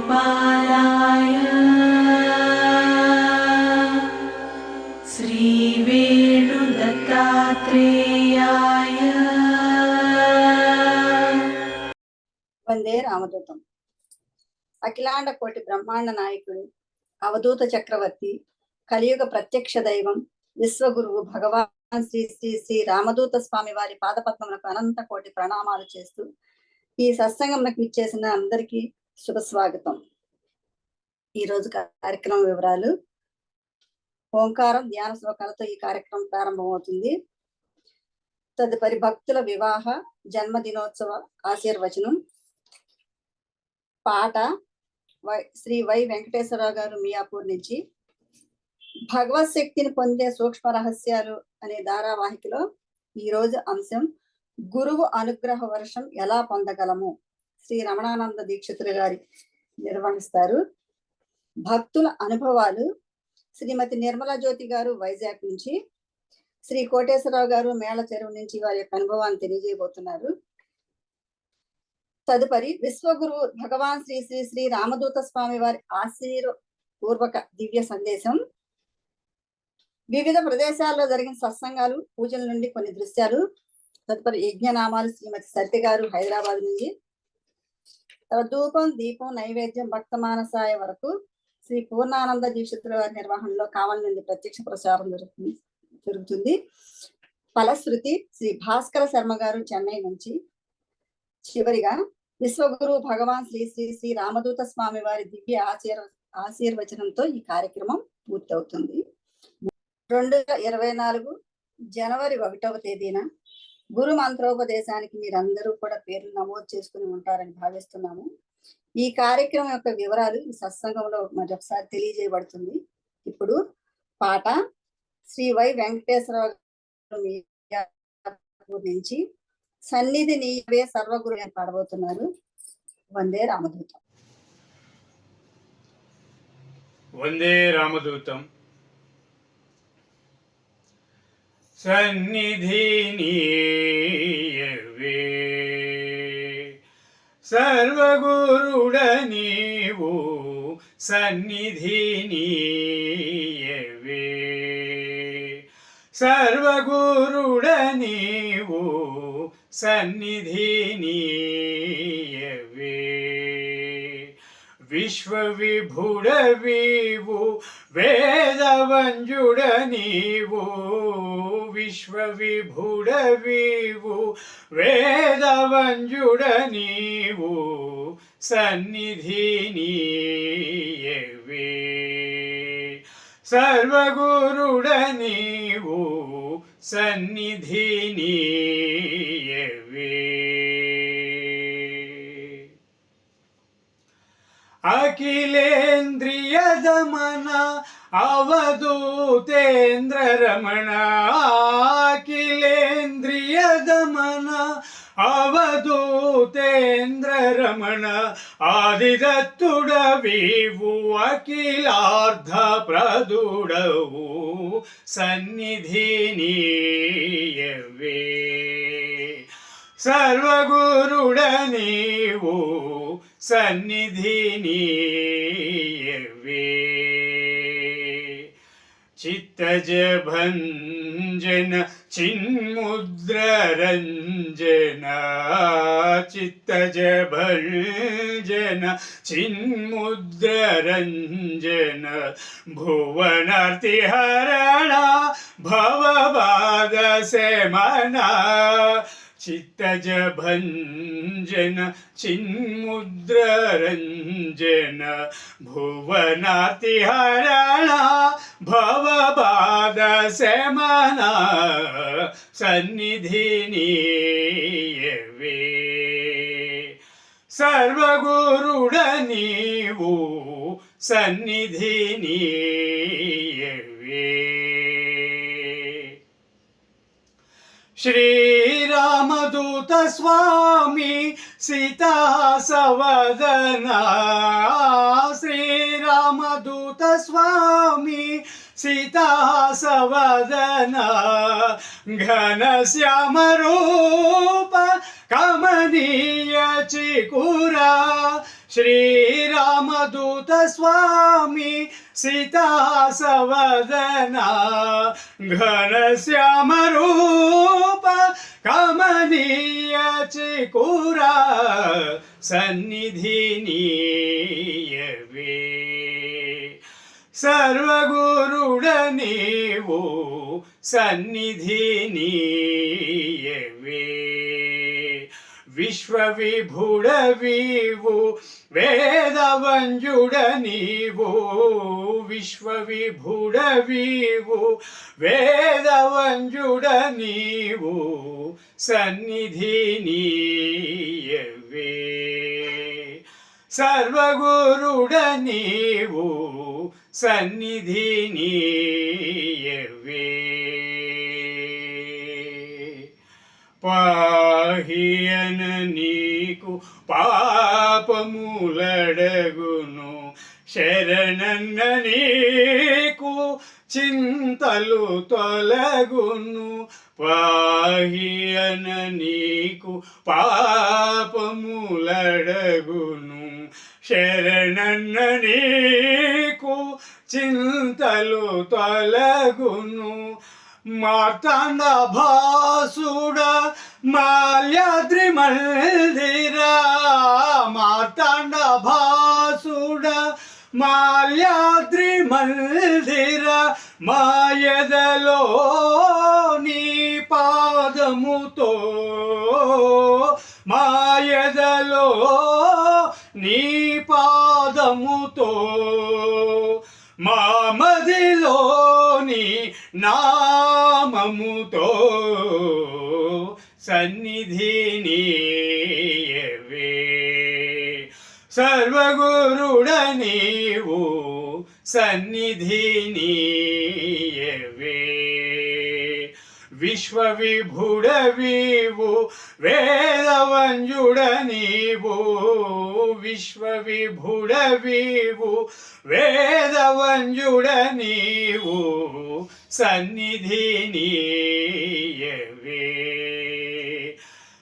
श्रीवेणुगोपालाय श्रीवेणुदत्तात्रेयाय వందే రామదూతం. అఖిలాండ కోటి బ్రహ్మాండ నాయకుడు, అవధూత చక్రవర్తి, కలియుగ ప్రత్యక్ష దైవం, విశ్వగురువు భగవాన్ శ్రీ శ్రీ శ్రీ రామదూత స్వామి వారి పాదపద్మములకు అనంత కోటి ప్రణామాలు చేస్తూ ఈ సత్సంగంకు ఇచ్చేసిన అందరికీ శుభ స్వాగతం. ఈ రోజు కార్యక్రమం వివరాలు. ఓంకారం ధ్యాన శ్లోకాలతో ఈ కార్యక్రమం ప్రారంభమవుతుంది. తదుపరి భక్తుల వివాహ జన్మదినోత్సవ ఆశీర్వచనం. పాట శ్రీ వై వెంకటేశ్వరరావు గారు మియాపూర్ నుంచి. భగవత్ శక్తిని పొందే సూక్ష్మ రహస్యాలు అనే ధారావాహికలో ఈరోజు అంశం గురువు అనుగ్రహ వర్షం ఎలా పొందగలము, శ్రీ రమణానంద దీక్షితులు గారి నిర్వహిస్తారు. భక్తుల అనుభవాలు శ్రీమతి నిర్మలా జ్యోతి గారు వైజాగ్ నుంచి, శ్రీ కోటేశ్వరరావు గారు మేళ చెరువు నుంచి వారి యొక్క అనుభవాన్ని తెలియజేయబోతున్నారు. తదుపరి విశ్వగురువు భగవాన్ శ్రీ శ్రీ శ్రీ రామదూత స్వామి వారి ఆశీర్వపూర్వక దివ్య సందేశం. వివిధ ప్రదేశాల్లో జరిగిన సత్సంగాలు, పూజల నుండి కొన్ని దృశ్యాలు. తదుపరి యజ్ఞనామాలు శ్రీమతి సత్య గారు హైదరాబాద్ నుంచి. ధూపం దీపం నైవేద్యం భక్త మానసాయ వరకు శ్రీ పూర్ణానంద దీక్షితుల వారి నిర్వహణలో కావలి నుండి ప్రత్యక్ష ప్రచారం జరుగుతుంది. ఫలశ్రుతి శ్రీ భాస్కర శర్మ గారు చెన్నై నుంచి. చివరిగా విశ్వగురు భగవాన్ శ్రీ శ్రీ శ్రీ రామదూత స్వామి వారి దివ్య ఆశీర్వచనంతో ఈ కార్యక్రమం పూర్తవుతుంది. 2024 జనవరి 1వ తేదీన గురు మంత్రోపదేశానికి మీరందరూ కూడా పేర్లు నమోదు చేసుకుని ఉంటారని భావిస్తున్నాము. ఈ కార్యక్రమం యొక్క వివరాలు ఈ సత్సంగంలో మరొకసారి తెలియజేయబడుతుంది. ఇప్పుడు పాట శ్రీ వై వెంకటేశ్వరరావు నుంచి సన్నిధి నీవే సర్వగురు అని పాడబోతున్నారు. వందే రామదూతం. వందే రామదూతం. సన్నిధి నీవే సర్వగురుడ నీవు, సన్నిధి నీవే సర్వగురుడ నీవు, సన్నిధి నీవే విశ్వవిభుడ వీవు వేదవంజుడ నీవు, విశ్వవిభుడ వీవు వేదవంజుడ నీవు, సన్నిధి నీవే సర్వగురుడ నీవు, సన్నిధి నీవే అఖిలేంద్రియ దమన అవధూతేంద్ర రమణ, అఖిలేంద్రియ దమన అవధూతేంద్ర రమణ, ఆదిదత్తుడవీవు అఖిలార్థ ప్రదుడవు, సన్నిధి నీవే సర్వగురుడ నీవు, సన్నిధి నీవే చిత్తజ భంజన చిన్ముద్ర రంజన, చిత్తజ భంజన చిన్ముద్ర రంజన, భువనార్తి హరణ భవబాధ శమన, చిత్తజ భంజన చిన్ముద్ర రంజన, భువనార్తి హరణ భవబాధ శమన, సన్నిధి నీవే సర్వగురుడ నీవు, సన్నిధి నీవే శ్రీరామ శ్రీరామదూత స్వామి సీతా సవదనా శ్రీరామదూత స్వామి సీతా సవదనా ఘనశ్యామ రూప కమనీయ చికురా శ్రీరామదూత స్వామి సీతా సవదనా ఘనశ్యామ రూప కమనీయ చికురా సన్నిధి నీయవే సర్వగురుడ నీవు సన్నిధి నీయవే విశ్వవిభుడ వీవు వేదవంజుడ నీవు విశ్వవిభుడ వీవు వేదవంజుడ నీవు సన్నిధి నీయవే సర్వగురుడ నీవు సన్నిధి నీయవే పాహియన నీకు పాపములడగును శరణన్న నీకు చింతలు తొలగును పాహియన నీకు పాపములడగును శరణన్న నీకు చింతలు తొలగును మార్తాండ భాసుడ మాల్యాద్రి మందిర మార్తాండ భాసుడ మాల్యాద్రి మందిర మాయదలో నీ పాదముతో మాయదలో నీ పాదముతో మామదిలోని నామముతో సన్నిధి నీయవే సర్వగురుడ నీవు సన్నిధి నీయవే విశ్వవిభుడ వీవు వేదవంజుడ నీవు విశ్వవిభుడ వీవు వేదవంజుడ నీవు సన్నిధి నీయవే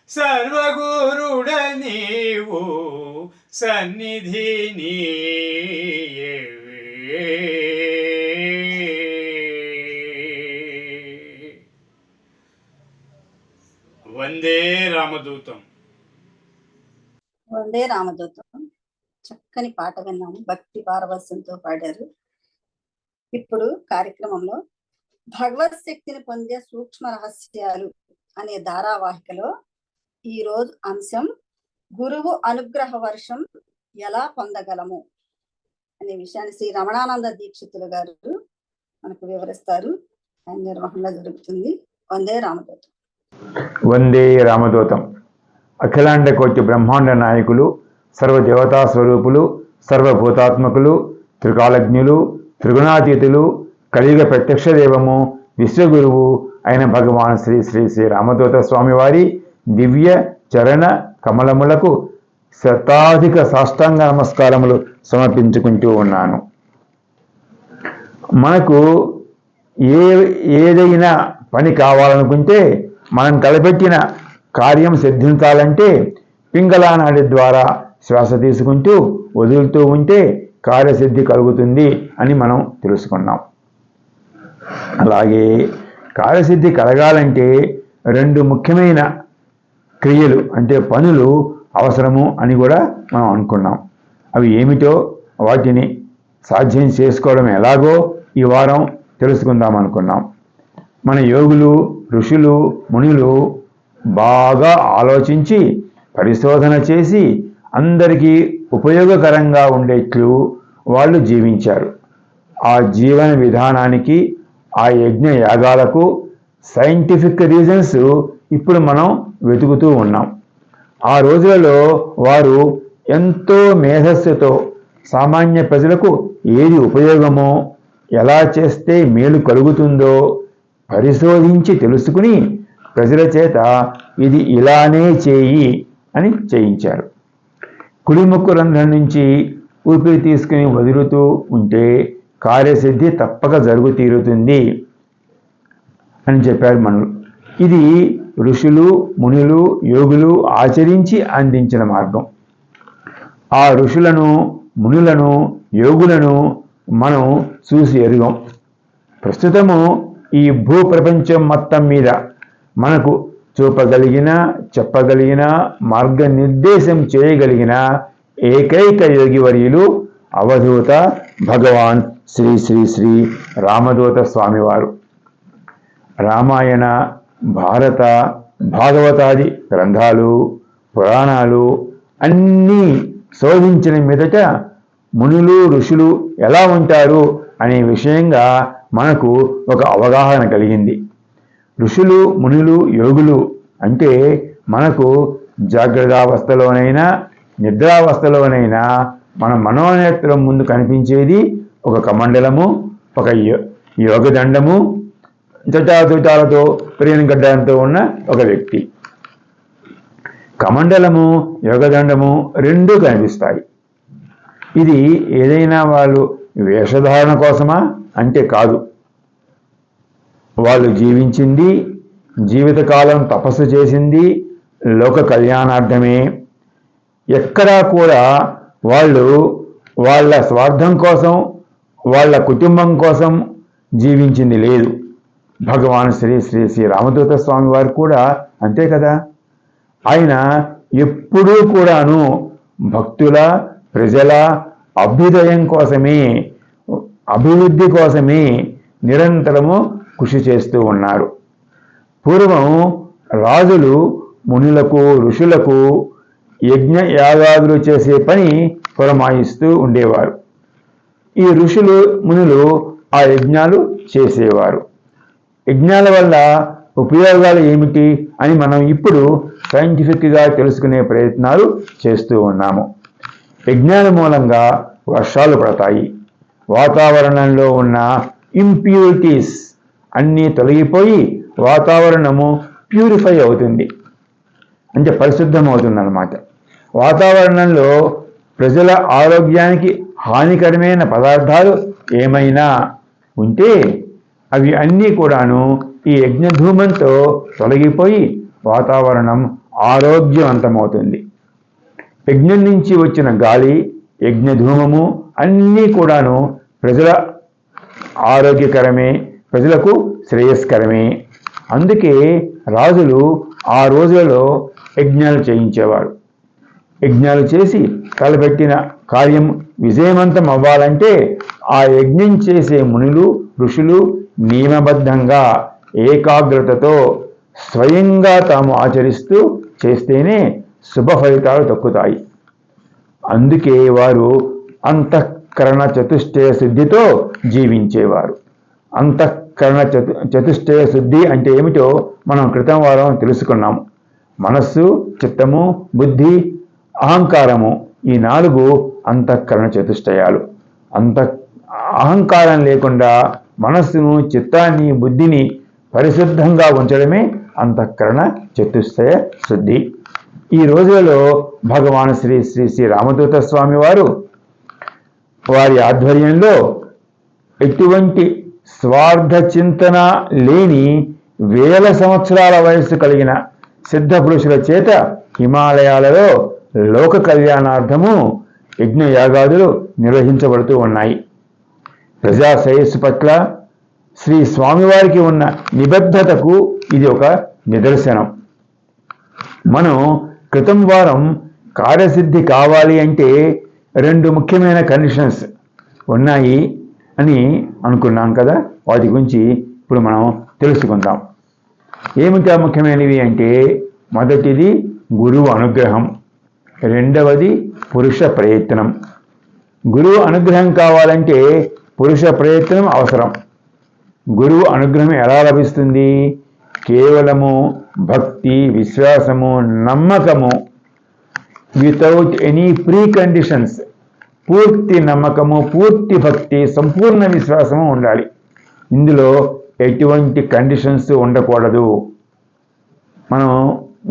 సర్వగురుడ నీవు సన్నిధి నీయవే వందే రామదూతం. వందే రామదూతం. చక్కని పాట విన్నాము, భక్తి పారవస్యంతో పాడారు. ఇప్పుడు కార్యక్రమంలో భగవత్ శక్తిని పొందే సూక్ష్మ రహస్యాలు అనే ధారావాహికలో ఈ రోజు అంశం గురువు అనుగ్రహ వర్షం ఎలా పొందగలము అనే విషయాన్ని శ్రీ రమణానంద దీక్షితులు గారు మనకు వివరిస్తారు. ఆయన నిర్వహణలో జరుగుతుంది. వందే రామదూతం. వందే రామదూతం. అఖిలాండ కోటి బ్రహ్మాండ నాయకులు, సర్వదేవతా స్వరూపులు, సర్వభూతాత్మకులు, త్రికాలజ్ఞులు, త్రిగుణాతీతులు, కలియుగ ప్రత్యక్ష దేవము, విశ్వగురువు అయిన భగవాన్ శ్రీ శ్రీ శ్రీ రామదూత స్వామి వారి దివ్య చరణ కమలములకు శతాధిక సాష్టాంగ నమస్కారములు సమర్పించుకుంటూ ఉన్నాను. మనకు ఏదైనా పని కావాలనుకుంటే, మనం తలపెట్టిన కార్యం సిద్ధించాలంటే పింగళానాడి ద్వారా శ్వాస తీసుకుంటూ వదులుతూ ఉంటే కార్యసిద్ధి కలుగుతుంది అని మనం తెలుసుకున్నాం. అలాగే కార్యసిద్ధి కలగాలంటే రెండు ముఖ్యమైన క్రియలు అంటే పనులు అవసరము అని కూడా మనం అనుకున్నాం. అవి ఏమిటో వాటిని సాధ్యం చేసుకోవడం ఎలాగో ఈ వారం తెలుసుకుందాం అనుకున్నాం. మన యోగులు, ఋషులు, మునులు బాగా ఆలోచించి పరిశోధన చేసి అందరికీ ఉపయోగకరంగా ఉండేట్లు వాళ్ళు జీవించారు. ఆ జీవన విధానానికి, ఆ యజ్ఞ యాగాలకు సైంటిఫిక్ రీజన్స్ ఇప్పుడు మనం వెతుకుతూ ఉన్నాం. ఆ రోజులలో వారు ఎంతో మేధస్సుతో సామాన్య ప్రజలకు ఏది ఉపయోగమో, ఎలా చేస్తే మేలు కలుగుతుందో పరిశోధించి తెలుసుకుని ప్రజల చేత ఇది ఇలానే చేయి అని చేయించారు. కుడిముక్కు రంధ్రం నుంచి ఊపిరి తీసుకుని వదులుతూ ఉంటే కార్యసిద్ధి తప్పక జరుగు తీరుతుంది అని చెప్పారు మనులు. ఇది ఋషులు, మునులు, యోగులు ఆచరించి అందించిన మార్గం. ఆ ఋషులను, మునులను, యోగులను మనం చూసి ఎరుగం. ప్రస్తుతము ఈ భూప్రపంచం మొత్తం మీద మనకు చూపగలిగిన, చెప్పగలిగిన, మార్గనిర్దేశం చేయగలిగిన ఏకైక యోగివర్యులు అవధూత భగవాన్ శ్రీ శ్రీ శ్రీ రామదూత స్వామివారు. రామాయణ, భారత, భాగవతాది గ్రంథాలు, పురాణాలు అన్నీ శోధించిన మీదట మునులు, ఋషులు ఎలా ఉంటారు అనే విషయంగా మనకు ఒక అవగాహన కలిగింది. ఋషులు, మునులు, యోగులు అంటే మనకు జాగ్రత్తావస్థలోనైనా నిద్రావస్థలోనైనా మన మనోనేత్రం ముందు కనిపించేది ఒక కమండలము, ఒక యోగదండము, జటాజుటాలతో ప్రియన గడ్డంతో ఉన్న ఒక వ్యక్తి. కమండలము, యోగదండము రెండూ కనిపిస్తాయి. ఇది ఏదైనా వాళ్ళు వేషధారణ కోసమా అంటే కాదు. వాళ్ళు జీవించింది, జీవితకాలం తపస్సు చేసింది లోక కళ్యాణార్థమే. ఎక్కడా కూడా వాళ్ళు వాళ్ళ స్వార్థం కోసం, వాళ్ళ కుటుంబం కోసం జీవించింది లేదు. భగవాన్ శ్రీ శ్రీ శ్రీ రామదూత స్వామి వారు కూడా అంతే కదా. ఆయన ఎప్పుడూ కూడాను భక్తుల, ప్రజల అభ్యుదయం కోసమే, అభివృద్ధి కోసమే నిరంతరము కృషి చేస్తూ ఉన్నారు. పూర్వం రాజులు మునులకు, ఋషులకు యజ్ఞ యాగాదులు చేసే పని పురమాయిస్తూ ఉండేవారు. ఈ ఋషులు, మునులు ఆ యజ్ఞాలు చేసేవారు. యజ్ఞాల వల్ల ఉపయోగాలు ఏమిటి అని మనం ఇప్పుడు సైంటిఫిక్గా తెలుసుకునే ప్రయత్నాలు చేస్తూ ఉన్నాము. యజ్ఞాల మూలంగా వర్షాలు పడతాయి. వాతావరణంలో ఉన్న ఇంప్యూరిటీస్ అన్నీ తొలగిపోయి వాతావరణము ప్యూరిఫై అవుతుంది, అంటే పరిశుద్ధం అవుతుంది అన్నమాట. వాతావరణంలో ప్రజల ఆరోగ్యానికి హానికరమైన పదార్థాలు ఏమైనా ఉంటే అవి అన్నీ కూడాను ఈ యజ్ఞధూమంతో తొలగిపోయి వాతావరణం ఆరోగ్యవంతమవుతుంది. యజ్ఞం నుంచి వచ్చిన గాలి, యజ్ఞధూమము అన్నీ కూడాను ప్రజల ఆరోగ్యకరమే, ప్రజలకు శ్రేయస్కరమే. అందుకే రాజులు ఆ రోజులలో యజ్ఞాలు చేయించేవారు. యజ్ఞాలు చేసి తలపెట్టిన కార్యం విజయవంతం అవ్వాలంటే ఆ యజ్ఞం చేసే మునులు, ఋషులు నియమబద్ధంగా ఏకాగ్రతతో స్వయంగా తాము ఆచరిస్తూ చేస్తేనే శుభ ఫలితాలు దక్కుతాయి. అందుకే వారు అంతఃకరణ చతుష్టయ శుద్ధితో జీవించేవారు. అంతఃకరణ చతుష్టయ శుద్ధి అంటే ఏమిటో మనం క్రితం వారం తెలుసుకున్నాము. మనస్సు, చిత్తము, బుద్ధి, అహంకారము, ఈ 4 అంతఃకరణ చతుష్టయాలు. అహంకారం లేకుండా మనస్సును, చిత్తాన్ని, బుద్ధిని పరిశుద్ధంగా ఉంచడమే అంతఃకరణ చతుష్టయ శుద్ధి. ఈ రోజులలో భగవాన్ శ్రీ శ్రీ శ్రీ రామదూత స్వామి వారు వారి ఆధ్వర్యంలో ఎటువంటి స్వార్థ చింతన లేని వేల సంవత్సరాల వయస్సు కలిగిన సిద్ధ పురుషుల చేత హిమాలయాలలో లోక కళ్యాణార్థము యజ్ఞయాగాదులు నిర్వహించబడుతూ ఉన్నాయి. ప్రజా శ్రేయస్సు పట్ల శ్రీ స్వామివారికి ఉన్న నిబద్ధతకు ఇది ఒక నిదర్శనం. మనం క్రితం వారం కార్యసిద్ధి కావాలి అంటే 2 ముఖ్యమైన కండిషన్స్ ఉన్నాయి అని అనుకున్నాం కదా. వాటి గురించి ఇప్పుడు మనం తెలుసుకుందాం. ఏమిటా ముఖ్యమైనవి అంటే, మొదటిది గురువు అనుగ్రహం, రెండవది పురుష ప్రయత్నం. గురువు అనుగ్రహం కావాలంటే పురుష ప్రయత్నం అవసరం. గురువు అనుగ్రహం ఎలా లభిస్తుంది? కేవలము భక్తి, విశ్వాసము, నమ్మకము, వితౌట్ ఎనీ ప్రీ కండిషన్స్. పూర్తి నమ్మకము, పూర్తి భక్తి, సంపూర్ణ విశ్వాసము ఉండాలి. ఇందులో ఎటువంటి కండిషన్స్ ఉండకూడదు. మనం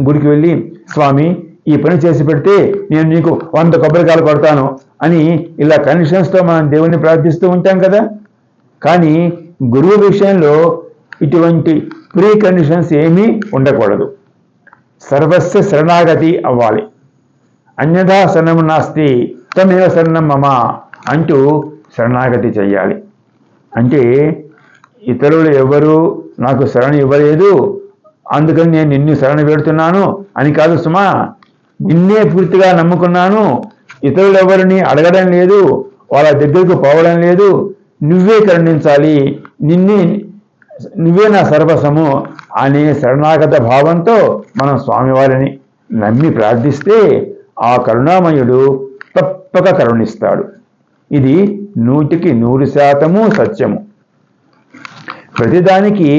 గుడికి వెళ్ళి స్వామి ఈ పని చేసి పెడితే నేను నీకు 100 కొబ్బరికాయలు కొడతాను అని ఇలా కండిషన్స్తో మనం దేవుణ్ణి ప్రార్థిస్తూ ఉంటాం కదా. కానీ గురువు విషయంలో ఇటువంటి ప్రీ కండిషన్స్ ఏమీ ఉండకూడదు. సర్వస్వ శరణాగతి అవ్వాలి. అన్యథా శరణం నాస్తి త్వమేవ శరణం మమ అంటూ శరణాగతి చెయ్యాలి. అంటే ఇతరులు ఎవరు నాకు శరణ ఇవ్వలేదు అందుకని నేను నిన్ను శరణ పెడుతున్నాను అని కాదు సుమా. నిన్నే పూర్తిగా నమ్ముకున్నాను, ఇతరులు ఎవరిని అడగడం లేదు, వాళ్ళ దగ్గరకు పోవడం లేదు, నువ్వే కరుణించాలి, నువ్వే నా సర్వస్వము అనే శరణాగత భావంతో మనం స్వామివారిని నమ్మి ప్రార్థిస్తే ఆ కరుణామయుడు తప్పక కరుణిస్తాడు. ఇది 100% సత్యము. ప్రతిదానికి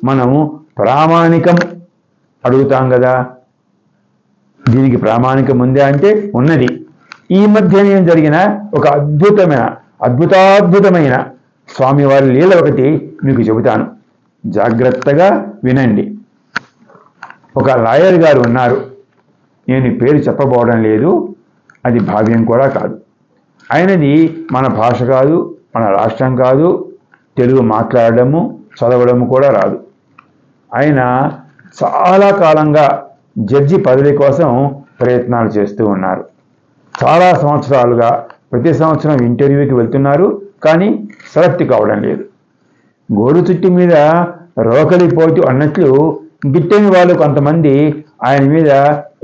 మనము ప్రామాణికం అడుగుతాం కదా. దీనికి ప్రామాణికం ఉందే అంటే ఉన్నది. ఈ మధ్యనే జరిగిన ఒక అద్భుతాద్భుతమైన స్వామివారి లీల ఒకటి మీకు చెబుతాను, జాగ్రత్తగా వినండి. ఒక లాయర్ గారు ఉన్నారు, నేను పేరు చెప్పబోవడం లేదు, అది భావ్యం కూడా కాదు. ఆయనది మన భాష కాదు, మన రాష్ట్రం కాదు, తెలుగు మాట్లాడడము చదవడము కూడా రాదు. ఆయన చాలా కాలంగా జడ్జి పదవి కోసం ప్రయత్నాలు చేస్తూ ఉన్నారు. చాలా సంవత్సరాలుగా ప్రతి సంవత్సరం ఇంటర్వ్యూకి వెళ్తున్నారు, కానీ సెలెక్ట్ కావడం లేదు. గోడు చుట్టు మీద రోకలి పోటు అన్నట్లు గిట్టని వాళ్ళు కొంతమంది ఆయన మీద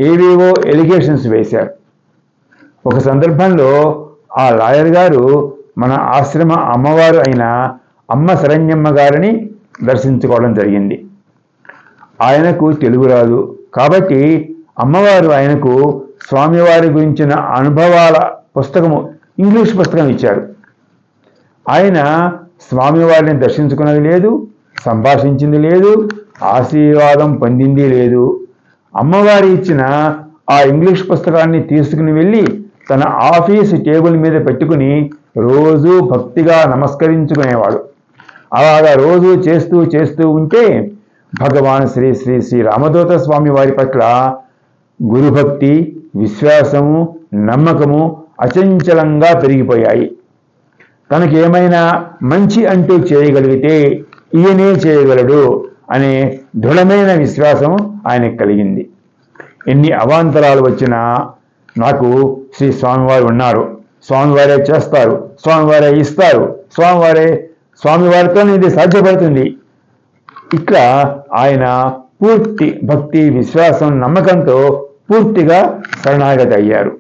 ఏవేవో ఎలిగేషన్స్ వేశారు. ఒక సందర్భంలో ఆ లాయర్ గారు మన ఆశ్రమ అమ్మవారు అయిన అమ్మ శరణ్యమ్మ గారిని దర్శించుకోవడం జరిగింది. ఆయనకు తెలుగు రాదు కాబట్టి అమ్మవారు ఆయనకు స్వామివారి గురించిన అనుభవాల పుస్తకము, ఇంగ్లీష్ పుస్తకం ఇచ్చారు. ఆయన స్వామివారిని దర్శించుకున్నది లేదు, సంభాషించింది లేదు, ఆశీర్వాదం పొందింది లేదు. అమ్మవారి ఇచ్చిన ఆ ఇంగ్లీష్ పుస్తకాన్ని తీసుకుని వెళ్ళి తన ఆఫీసు టేబుల్ మీద పెట్టుకుని రోజు భక్తిగా నమస్కరించుకునేవాడు. అలాగా రోజు చేస్తూ ఉంటే భగవాన్ శ్రీ శ్రీ శ్రీ రామదూత స్వామి వారి పట్ల గురుభక్తి, విశ్వాసము, నమ్మకము అచంచలంగా పెరిగిపోయాయి. తనకి ఏమైనా మంచి అంటూ చేయగలిగితే ఈయనే చేయగలడు అనే దృఢమైన విశ్వాసం ఆయనకు కలిగింది. ఎన్ని అవాంతరాలు వచ్చినా నాకు శ్రీ స్వామివారు ఉన్నారు, స్వామివారే చేస్తారు, స్వామివారే ఇస్తారు, స్వామివారితో ఇది సాధ్యపడుతుంది. ఇట్లా ఆయన పూర్తి భక్తి, విశ్వాసం, నమ్మకంతో పూర్తిగా శరణాగతి అయ్యారు.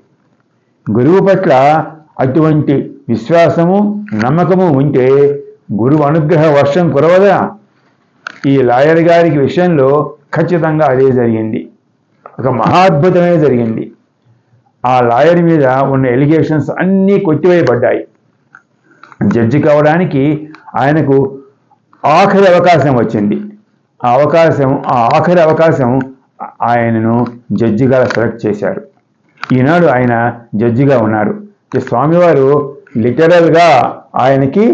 గురువు పట్ల అటువంటి విశ్వాసము, నమ్మకము ఉంటే గురువు అనుగ్రహ వర్షం కురవదా? ఈ లాయర్ గారికి విషయంలో ఖచ్చితంగా అదే జరిగింది. ఒక మహాద్భుతమే జరిగింది. ఆ లాయర్ మీద ఉన్న ఎలిగేషన్స్ అన్నీ కొట్టివేయబడ్డాయి. జడ్జి కావడానికి ఆయనకు ఆఖరి అవకాశం వచ్చింది. ఆ ఆఖరి అవకాశం ఆయనను జడ్జిగా సెలెక్ట్ చేశారు. ఈనాడు ఆయన జడ్జిగా ఉన్నారు. స్వామివారు లిటరల్గా ఆయనకి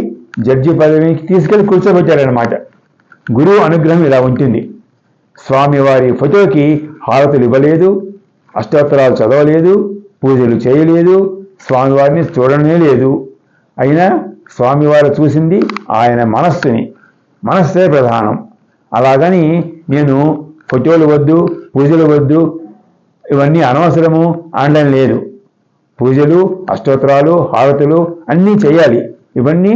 జడ్జి పదవికి తీసుకెళ్లి కూర్చోబెట్టారనమాట. గురువు అనుగ్రహం ఇలా ఉంటుంది. స్వామివారి ఫోటోకి హారతులు ఇవ్వలేదు, అష్టోత్తరాలు చదవలేదు, పూజలు చేయలేదు, స్వామివారిని చూడనే లేదు. అయినా స్వామివారు చూసింది ఆయన మనస్సే ప్రధానం. అలాగని నేను ఫోటోలు వద్దు, పూజలు వద్దు, ఇవన్నీ అనవసరము అనడం లేదు. పూజలు, అష్టోత్తరాలు, హారతులు అన్నీ చేయాలి. ఇవన్నీ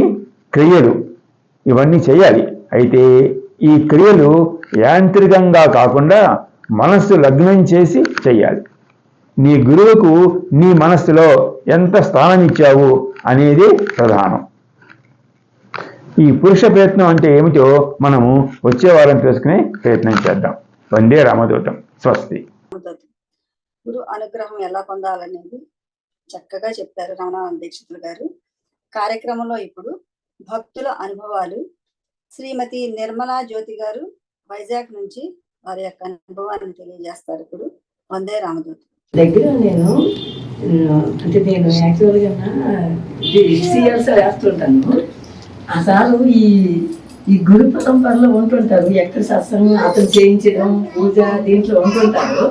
క్రియలు, ఇవన్నీ చేయాలి. అయితే ఈ క్రియలు యాంత్రికంగా కాకుండా మనస్సు లగ్నం చేసి చెయ్యాలి. నీ గురువుకు నీ మనస్సులో ఎంత స్థానం ఇచ్చావు అనేది ప్రధానం. ఈ పురుష ప్రయత్నం అంటే ఏమిటో మనము వచ్చే వారం తెలుసుకునే ప్రయత్నం చేద్దాం. వందే రామదూతం. స్వస్తి. గురు అనుగ్రహం ఎలా పొందాలనేది చక్కగా చెప్పారు రమణానంద దీక్షితులు గారు. కార్యక్రమంలో ఇప్పుడు భక్తుల అనుభవాలు శ్రీమతి నిర్మలా జ్యోతి గారు వైజాగ్ నుంచి వారి యొక్క అనుభవాన్ని తెలియజేస్తారు. ఇప్పుడు వందే రామదూతం. దగ్గర నేను యాక్చువల్గా HCLs వేస్తుంటాను. ఆ సారు ఈ ఈ గురు పరంపరలో ఉంటుంటారు, ఎక్కడ సత్సంగం అతను చేయించడం పూజ దీంట్లో ఉంటుంటారు.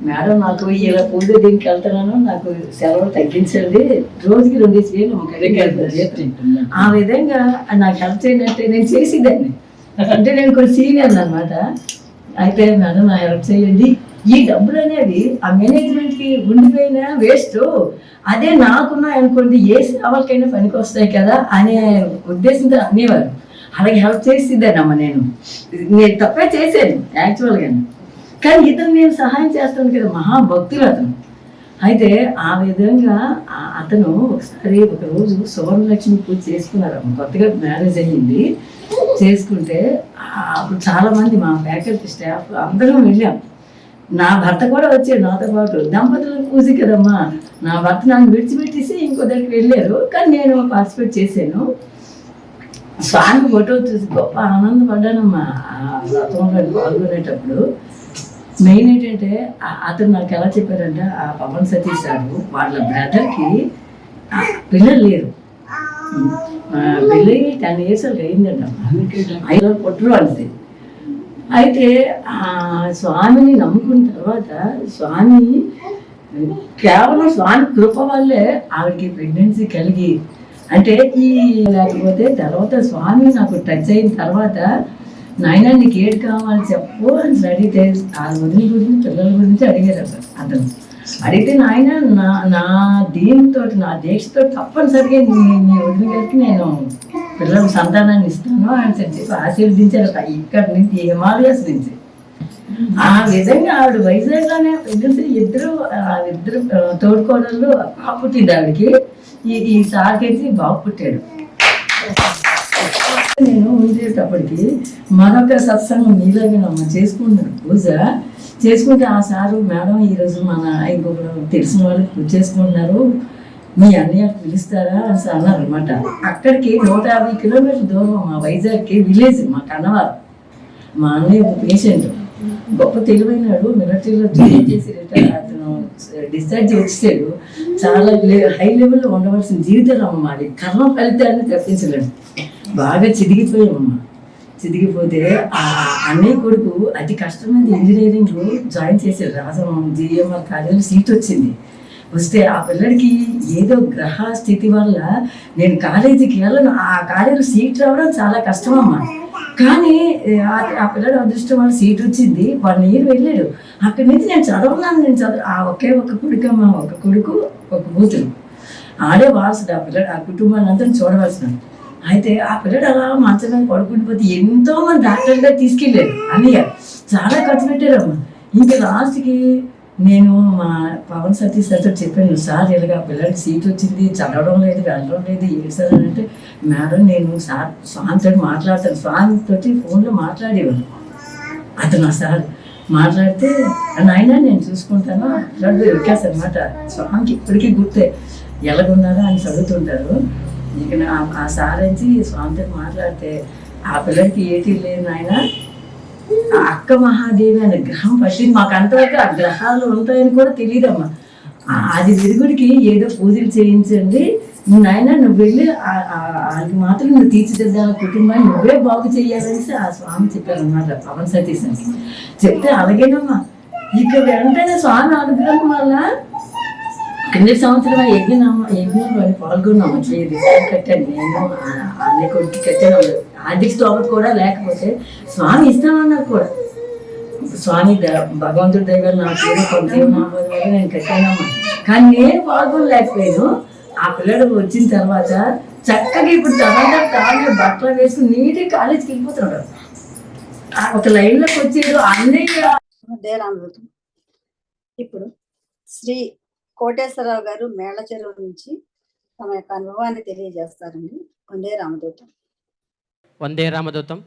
మేడం నాకు ఇలా పూజ దీనికి వెళ్తున్నాను, నాకు సెలవులు తగ్గించండి, రోజుకి 2 చేయాలి ఆ విధంగా నాకు హెల్ప్ చేయనంటే నేను చేసేదాన్ని. అంటే నేను కొంచెం సీనియర్ అనమాట. అయితే మేడం నా హెల్ప్ చేయండి, ఈ డబ్బులు అనేవి ఆ మేనేజ్మెంట్కి ఉండిపోయినా వేస్ట్, అదే నాకున్నా అనుకోండి ఏ సేవలకైనా పనికి వస్తాయి కదా అనే ఉద్దేశంతో అనేవారు. అలాగే హెల్ప్ చేసిద్దానమ్మా. నేను తప్పే చేశాను యాక్చువల్గా, కానీ ఇతను నేను సహాయం చేస్తాను కదా, మహాభక్తులు అతను. అయితే ఆ విధంగా అతను ఒకరోజు సువర్ణలక్ష్మి పూజ చేసుకున్నారమ్మ. కొత్తగా మ్యారేజ్ అయ్యింది. చేసుకుంటే అప్పుడు చాలామంది మా ఫ్యాకల్టీ స్టాఫ్ అందరం వెళ్ళాం. నా భర్త కూడా వచ్చాడు నాతో పాటు. దంపతుల పూజ కదమ్మా, నా భర్త నన్ను విడిచిపెట్టేసి ఇంకో దగ్గరికి వెళ్ళారు, కానీ నేను పార్టిసిపేట్ చేశాను. స్వామి ఫోటో చూసి గొప్ప ఆనందపడ్డానమ్మా. వ్రతంలో పాల్గొనేటప్పుడు మెయిన్ ఏంటంటే అతను నాకు ఎలా చెప్పారంటే, ఆ పవన్ సతీష్ సారు వాళ్ళ బ్రదర్కి పిల్లలు లేరు. పెళ్ళి 10 years అయిందంట. 5 పొట్టులు అంతే. అయితే ఆ స్వామిని నమ్ముకున్న తర్వాత స్వామి కేవలం స్వామి కృప వల్లే ఆవిడకి ప్రెగ్నెన్సీ కలిగి, అంటే ఈ లేకపోతే తర్వాత స్వామి నాకు టచ్ అయిన తర్వాత, నాయన నీకు ఏడు కావాలి చెప్పు అని అడిగితే ఆ వదిలి గురించి పిల్లల గురించి అడిగారు అతను. అడిగితే నాయన నా దీనితో నా దీక్షతో తప్పనిసరిగా మీ వదిలి గారికి నేను పిల్లల సంతానాన్ని ఇస్తాను అని చెప్పి ఆశీర్వదించారు ఇక్కడి నుంచి, హిమాలయస్ నుంచి. ఆ విధంగా ఆవిడ వైజాగ్లోనే ఇద్దరు తోడుకోడళ్ళు బాబు పుట్టింది ఆవిడకి. ఈ సార్కేసి బాబు పుట్టాడు. నేను ఉండేటప్పటికి మరొక సత్సంగం మీలాగేనమ్మా చేసుకుంటున్నాను పూజ. చేసుకుంటే ఆ సారు మేడం ఈరోజు మన ఇంకొకరు తెలిసిన వాళ్ళు పూజ చేసుకుంటున్నారు, మీ అన్నయ్య పిలుస్తారా అని అన్నారు అనమాట. అక్కడికి 150 kilometers దూరం మా వైజాగ్కి విలేజ్, మా కన్నవారు. మా అన్నయ్య ఒక పేషెంట్, గొప్ప తెలివైనాడు, మిలిటరీలో జాయిన్ చేసి అతను డిశ్చార్జ్ వచ్చాడు. చాలా హై లెవెల్లో ఉండవలసిన జీవితాలు అమ్మ మాది, కర్మ ఫలితాన్ని తప్పించలేడు. బాగా చిదిగిపోయామమ్మ. చిదిగిపోతే ఆ అన్నయ్య కొడుకు అతి కష్టమైన ఇంజనీరింగ్లో జాయిన్ చేశాడు. రాజం జిఎంఆర్ కాలేజీలో సీట్ వచ్చింది. వస్తే ఆ పిల్లడికి ఏదో గ్రహ స్థితి వల్ల నేను కాలేజీకి వెళ్ళను, ఆ కాలేజీలో సీట్ రావడం చాలా కష్టమమ్మా. కానీ ఆ పిల్లడు అదృష్టం వల్ల సీట్ వచ్చింది. 1 year వెళ్ళాడు. అక్కడి నుంచి నేను చదవన్నాను. ఆ ఒకే ఒక కొడుకమ్మా, ఒక కొడుకు ఒక కూతురు. ఆడే వారసుడు ఆ పిల్లడు, ఆ కుటుంబాన్ని అంతా చూడవలసిన. అయితే ఆ పిల్లడు అలా మంచం మీద పడుకుండిపోతే ఎంతో మంది డాక్టర్గా తీసుకెళ్ళారు అన్నయ్య, చాలా ఖర్చు పెట్టారమ్మా. ఇంకా లాస్ట్కి నేను మా పవన్ సతీష్ సార్తో చెప్పాను, సార్ ఇలాగా పిల్లడికి సీట్ వచ్చింది, చదవడం లేదు, వెళ్ళడం లేదు, ఏంటి సార్ అని అంటే, మేడం నేను స్వామితో మాట్లాడతాను. స్వామితో ఫోన్లో మాట్లాడేవాడు అతను. సార్ మాట్లాడితే నాయన నేను చూసుకుంటాను పిల్లడు ఎక్కేస్తా అనమాట. స్వామికి ఇప్పటికీ గుర్తే, ఎలాగున్నారా అని చదువుతుంటారు. ఇక ఆ సార్ నుంచి స్వామితో మాట్లాడితే, ఆ పిల్లడికి ఏటీ లేదు నాయన, ఆ అక్క మహాదేవి అనే గ్రహం పట్టింది. మాకు అంతవరకు ఆ గ్రహాలు ఉంటాయని కూడా తెలియదమ్మా. అది వెలుగుడికి ఏదో పూజలు చేయించండి నాయన, నువ్వు వెళ్ళి వాళ్ళకి మాత్రం నువ్వు తీర్చిదిద్దాల కుటుంబాన్ని నువ్వే బాగు చేయాలనేసి ఆ స్వామి చెప్పారు అన్నమాట పవన్ సతీష్ అని చెప్తే, అలాగేనమ్మా. ఇక వెంటనే స్వామి అనుగ్రహం వల్ల కింద సంవత్సరం యజ్ఞంలో పాల్గొన్నాము. కట్టాను నేను, అన్నయ్య కొడుకు కట్టాను. ఆర్థిక స్తోమత కూడా లేకపోతే స్వామి ఇస్తామన్నారు కూడా. స్వామి భగవంతుడి దగ్గర నా పేరు కొంతసేపు నేను కట్టానమ్మా. కానీ నేను పాల్గొనలేకపోయాను. ఆ పిల్లడు వచ్చిన తర్వాత చక్కగా ఇప్పుడు కాళ్ళు బట్టలు వేసుకుని నీట్గా కాలేజీకి వెళ్ళిపోతున్నాడు. ఒక లైన్లోకి వచ్చాడు అన్నయ్య. ఇప్పుడు శ్రీ కోటేశ్వరరావు గారు మేళ్ల చెరువు నుంచి తమ యొక్క అనుభవాన్ని తెలియజేస్తారండి. వందే రామదూతం. వందే రామదూతం.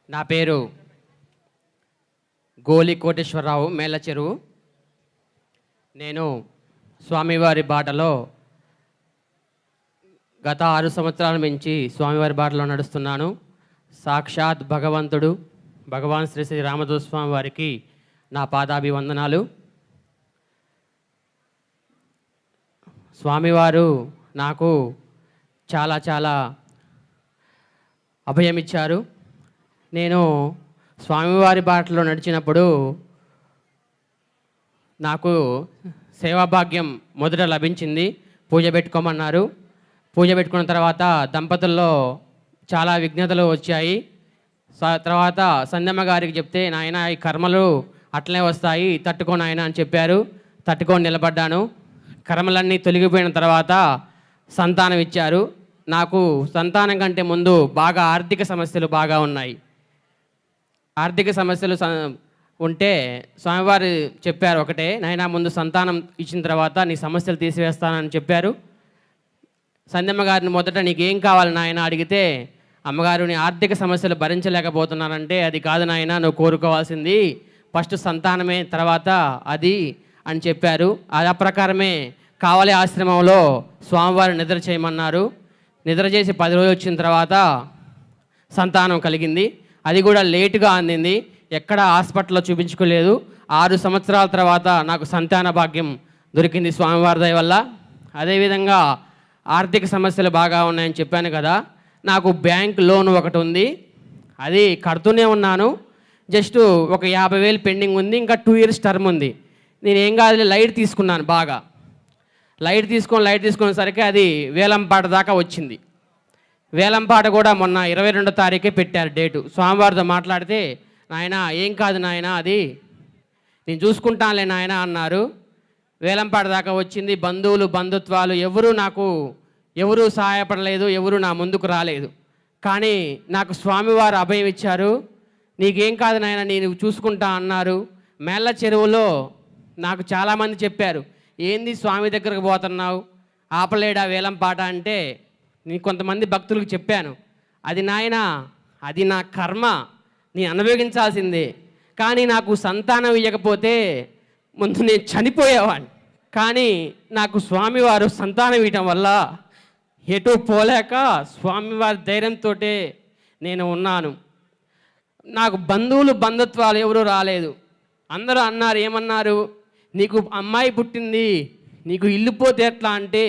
నా పేరు గోలి కోటేశ్వరరావు, మేళ్ల చెరువు. నేను స్వామివారి బాటలో గత 6 సంవత్సరాల నుంచి స్వామివారి బాటలో నడుస్తున్నాను. సాక్షాత్ భగవంతుడు భగవాన్ శ్రీ శ్రీ రామదూత స్వామి వారికి నా పాదాభివందనాలు. స్వామివారు నాకు చాలా అభయమిచ్చారు. నేను స్వామివారి బాటలో నడిచినప్పుడు నాకు సేవాభాగ్యం మొదట లభించింది. పూజ పెట్టుకోమన్నారు. పూజ పెట్టుకున్న తర్వాత దంపతుల్లో చాలా విఘ్నతలు వచ్చాయి. తర్వాత సంధ్యమ్మ గారికి చెప్తే, నాయన ఈ కర్మలు అట్లనే వస్తాయి, తట్టుకో నాయన అని చెప్పారు. తట్టుకొని నిలబడ్డాను. కర్మలన్నీ తొలగిపోయిన తర్వాత సంతానం ఇచ్చారు. నాకు సంతానం కంటే ముందు బాగా ఆర్థిక సమస్యలు బాగా ఉన్నాయి. ఆర్థిక సమస్యలు ఉంటే స్వామివారు చెప్పారు ఒకటే, నాయనా ముందు సంతానం ఇచ్చిన తర్వాత నీ సమస్యలు తీసివేస్తానని చెప్పారు. సంధ్యమ్మ గారిని మొదట నీకేం కావాలి నాయన అడిగితే, అమ్మగారు నీ ఆర్థిక సమస్యలు భరించలేకపోతున్నానంటే, అది కాదు నాయన నువ్వు కోరుకోవాల్సింది ఫస్ట్ సంతానమే, తర్వాత అది అని చెప్పారు. ఆ ప్రకారమే కావలి ఆశ్రమంలో స్వామివారు నిద్ర చేయమన్నారు. నిద్ర చేసి 10 రోజులు వచ్చిన తర్వాత సంతానం కలిగింది. అది కూడా లేటుగా అందింది. ఎక్కడ హాస్పిటల్లో చూపించుకోలేదు. 6 సంవత్సరాల తర్వాత నాకు సంతాన భాగ్యం దొరికింది స్వామివారి దయ వల్ల. అదేవిధంగా ఆర్థిక సమస్యలు బాగా ఉన్నాయని చెప్పాను కదా, నాకు బ్యాంక్ లోన్ ఒకటి ఉంది. అది కడుతూనే ఉన్నాను. జస్ట్ ఒక 50,000 పెండింగ్ ఉంది. ఇంకా 2 years టర్మ్ ఉంది. నేను ఏం కాదు లైట్ తీసుకున్నాను. బాగా లైట్ తీసుకునేసరికి అది వేలంపాట దాకా వచ్చింది. వేలంపాట కూడా మొన్న 22వ తారీఖే పెట్టారు డేటు. స్వామివారితో మాట్లాడితే, నాయన ఏం కాదు నాయన, అది నేను చూసుకుంటానులే నాయన అన్నారు. వేలంపాట దాకా వచ్చింది. బంధుత్వాలు ఎవరూ సహాయపడలేదు, ఎవరు నా ముందుకు రాలేదు. కానీ నాకు స్వామివారు అభయం ఇచ్చారు. నీకేం కాదు నాయన, నేను చూసుకుంటా అన్నారు. మేళ్ళ చెరువులో నాకు చాలామంది చెప్పారు, ఏంది స్వామి దగ్గరకు పోతున్నావు, ఆపలేడా వేలంపాట అంటే, నేను కొంతమంది భక్తులకు చెప్పాను, అది నాయన, అది నా కర్మ, నేను అనుభవించాల్సిందే. కానీ నాకు సంతానం ఇవ్వకపోతే ముందు నేను చనిపోయేవాడిని. కానీ నాకు స్వామివారు సంతానం ఇవ్వటం వల్ల ఎటు పోలేక స్వామివారి ధైర్యంతో నేను ఉన్నాను. నాకు బంధుత్వాలు ఎవరు రాలేదు. అందరూ అన్నారు, ఏమన్నారు, నీకు అమ్మాయి పుట్టింది, నీకు ఇల్లు పోతే ఎట్లా అంటే,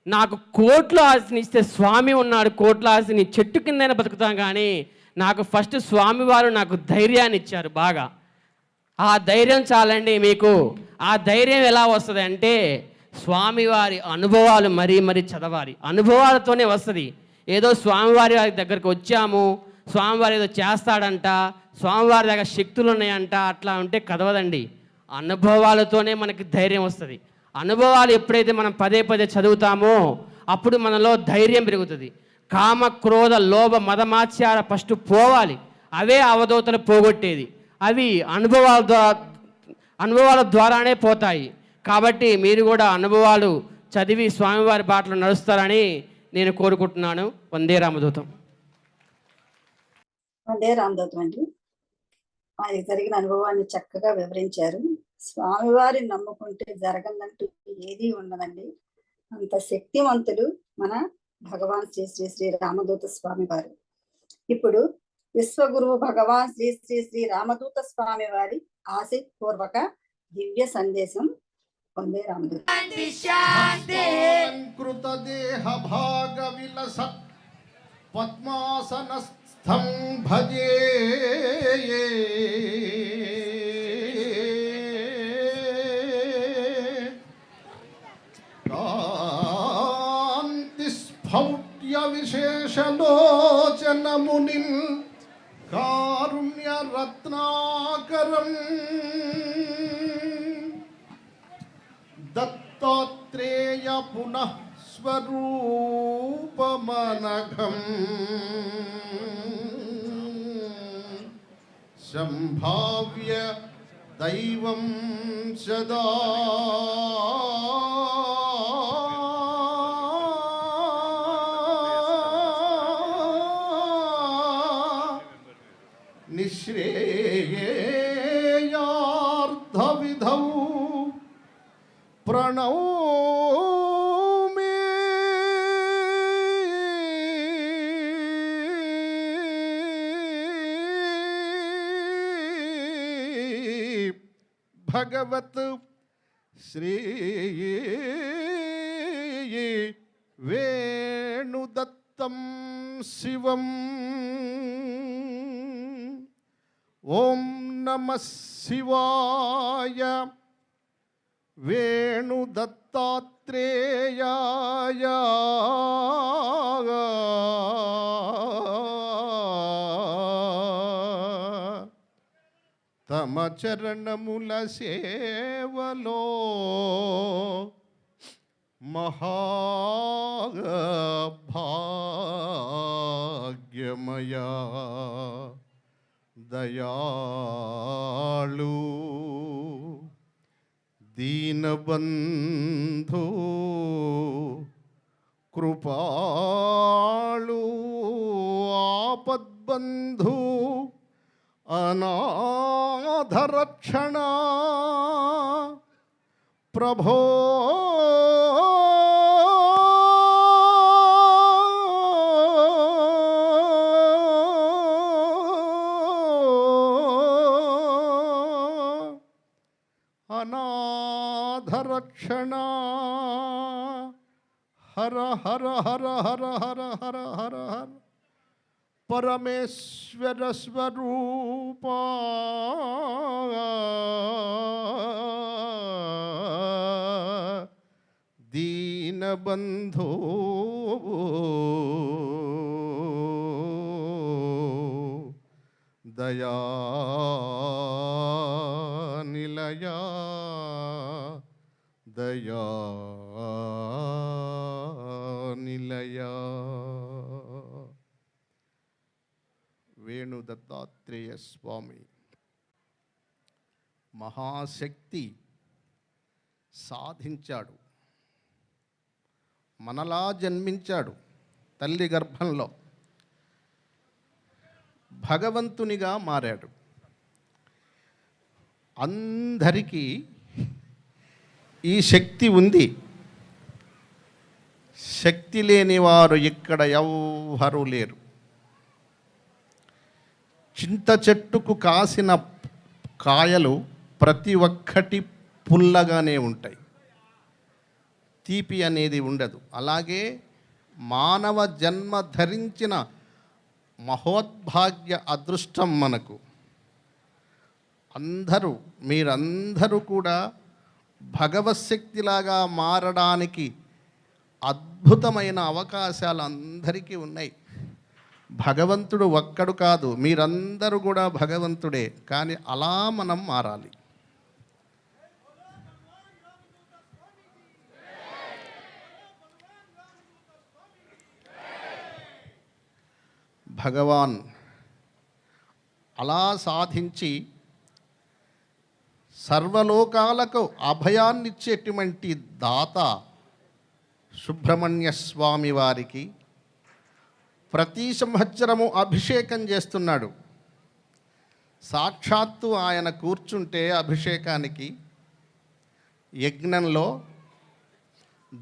నాకు కోట్ల ఆస్తిని ఇస్తే స్వామి ఉన్నాడు, కోట్ల ఆస్తిని చెట్టు కిందైనా బతుకుతాం. కానీ నాకు ఫస్ట్ స్వామివారు నాకు ధైర్యాన్ని ఇచ్చారు బాగా. ఆ ధైర్యం చాలండి మీకు. ఆ ధైర్యం ఎలా వస్తుంది అంటే, స్వామివారి అనుభవాలు మరీ చదవాలి. అనుభవాలతోనే వస్తుంది. ఏదో స్వామివారి దగ్గరికి వచ్చాము, స్వామివారు ఏదో చేస్తాడంట, స్వామివారి దగ్గర శక్తులు ఉన్నాయంట, అట్లా ఉంటే కదవదండి. అనుభవాలతోనే మనకి ధైర్యం వస్తుంది. అనుభవాలు ఎప్పుడైతే మనం పదే చదువుతామో అప్పుడు మనలో ధైర్యం పెరుగుతుంది. కామ క్రోధ లోభ మదమాత్యాల ఫస్ట్ పోవాలి. అవే అవధూతలు పోగొట్టేది. అవి అనుభవాల ద్వారానే పోతాయి. కాబట్టి మీరు కూడా అనుభవాలు చదివి స్వామివారి బాటలో నడుస్తారని నేను కోరుకుంటున్నాను. వందే రామదూతం. వందే రామదూతం అండి. ఆయనకి జరిగిన అనుభవాన్ని చక్కగా వివరించారు. స్వామివారిని నమ్ముకుంటే జరగదంటూ ఏదీ ఉండదండి. అంత శక్తివంతుడు మన భగవాన్ శ్రీ రామదూత స్వామి వారు. ఇప్పుడు విశ్వగురువు భగవాన్ శ్రీ రామదూత స్వామి వారి ఆశీపూర్వక దివ్య సందేశం. వందే రామదూత. కృతదేహ భాగ విలసత్ పద్మాసనస్థం భజే కాంతిస్ఫౌట్య విశేషలోచన మునిం కారుణ్య రత్నాకరం దత్తాత్రేయ పునః స్వరూపమనఘం సంభావ్య దైవం సదా నిశ్రేయార్థవిధౌ ప్రణౌమి భగవత్ శ్రీ వేణుదత్తం శివం ఓం నమః శివాయ వేణుదత్తాత్రేయాయ తమ చరణముల సేవలో మహాభాగ్యమయా దయాళు దీనబంధు కృపాళు ఆపద్బంధు అనాథరక్షణ ప్రభో అనాథరక్షణ హర హర హర హర హర హర హర హర పరమేశ్వర స్వరూప దీనబంధో దయా నిలయా దయా నిలయా. వేణు దత్తాత్రేయ స్వామి మహాశక్తి సాధించాడు. మనలా జన్మించాడు తల్లి గర్భంలో, భగవంతునిగా మారాడు. అందరికీ ఈ శక్తి ఉంది. శక్తి లేని వారు ఇక్కడ ఎవ్వరూ లేరు. చింత చెట్టుకు కాసిన కాయలు ప్రతి ఒక్కటి పుల్లగానే ఉంటాయి, తీపి అనేది ఉండదు. అలాగే మానవ జన్మ ధరించిన మహోద్భాగ్య అదృష్టం మనకు. మీరందరూ కూడా భగవశక్తిలాగా మారడానికి అద్భుతమైన అవకాశాలు అందరికీ ఉన్నాయి. భగవంతుడు ఒక్కడు కాదు, మీరందరూ కూడా భగవంతుడే. కానీ అలా మనం మారాలి. భగవాన్ అలా సాధించి సర్వలోకాలకు అభయాన్నిచ్చేటువంటి దాత సుబ్రహ్మణ్య స్వామి వారికి ప్రతి సంవత్సరము అభిషేకం చేస్తున్నాడు. సాక్షాత్తు ఆయన కూర్చుంటే అభిషేకానికి యజ్ఞంలో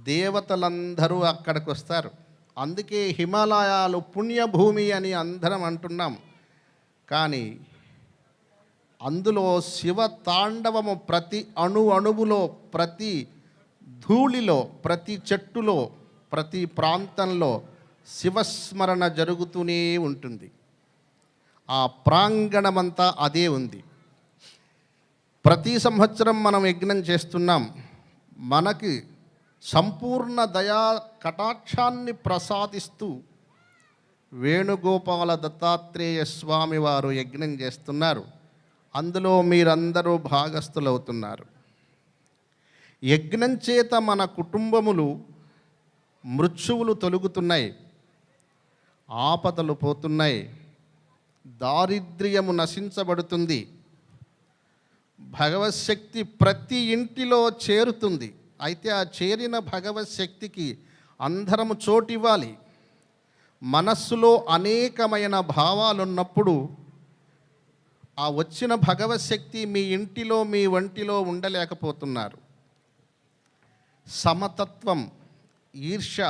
దేవతలందరూ అక్కడికి వస్తారు. అందుకే హిమాలయాలు పుణ్యభూమి అని అందరం అంటున్నాం. కానీ అందులో శివ తాండవము ప్రతి అణువులో, ప్రతి ధూళిలో, ప్రతి చెట్టులో, ప్రతి ప్రాంతంలో శివస్మరణ జరుగుతూనే ఉంటుంది. ఆ ప్రాంగణమంతా అదే ఉంది. ప్రతి సంవత్సరం మనం యజ్ఞం చేస్తున్నాం. మనకి సంపూర్ణ దయా కటాక్షాన్ని ప్రసాదిస్తూ వేణుగోపాల దత్తాత్రేయ స్వామి వారు యజ్ఞం చేస్తున్నారు. అందులో మీరందరూ భాగస్థులవుతున్నారు. యజ్ఞం చేత మన కుటుంబములు మృత్యువులు తొలగుతున్నాయి, ఆపదలు పోతున్నాయి, దారిద్ర్యము నశించబడుతుంది, భగవశక్తి ప్రతి ఇంటిలో చేరుతుంది. అయితే ఆ చేరిన భగవశక్తికి అందరము చోటివ్వాలి. మనస్సులో అనేకమైన భావాలున్నప్పుడు ఆ వచ్చిన భగవశక్తి మీ ఇంటిలో, మీ వంటిలో ఉండలేకపోతున్నారు. సమతత్వం, ఈర్ష్య,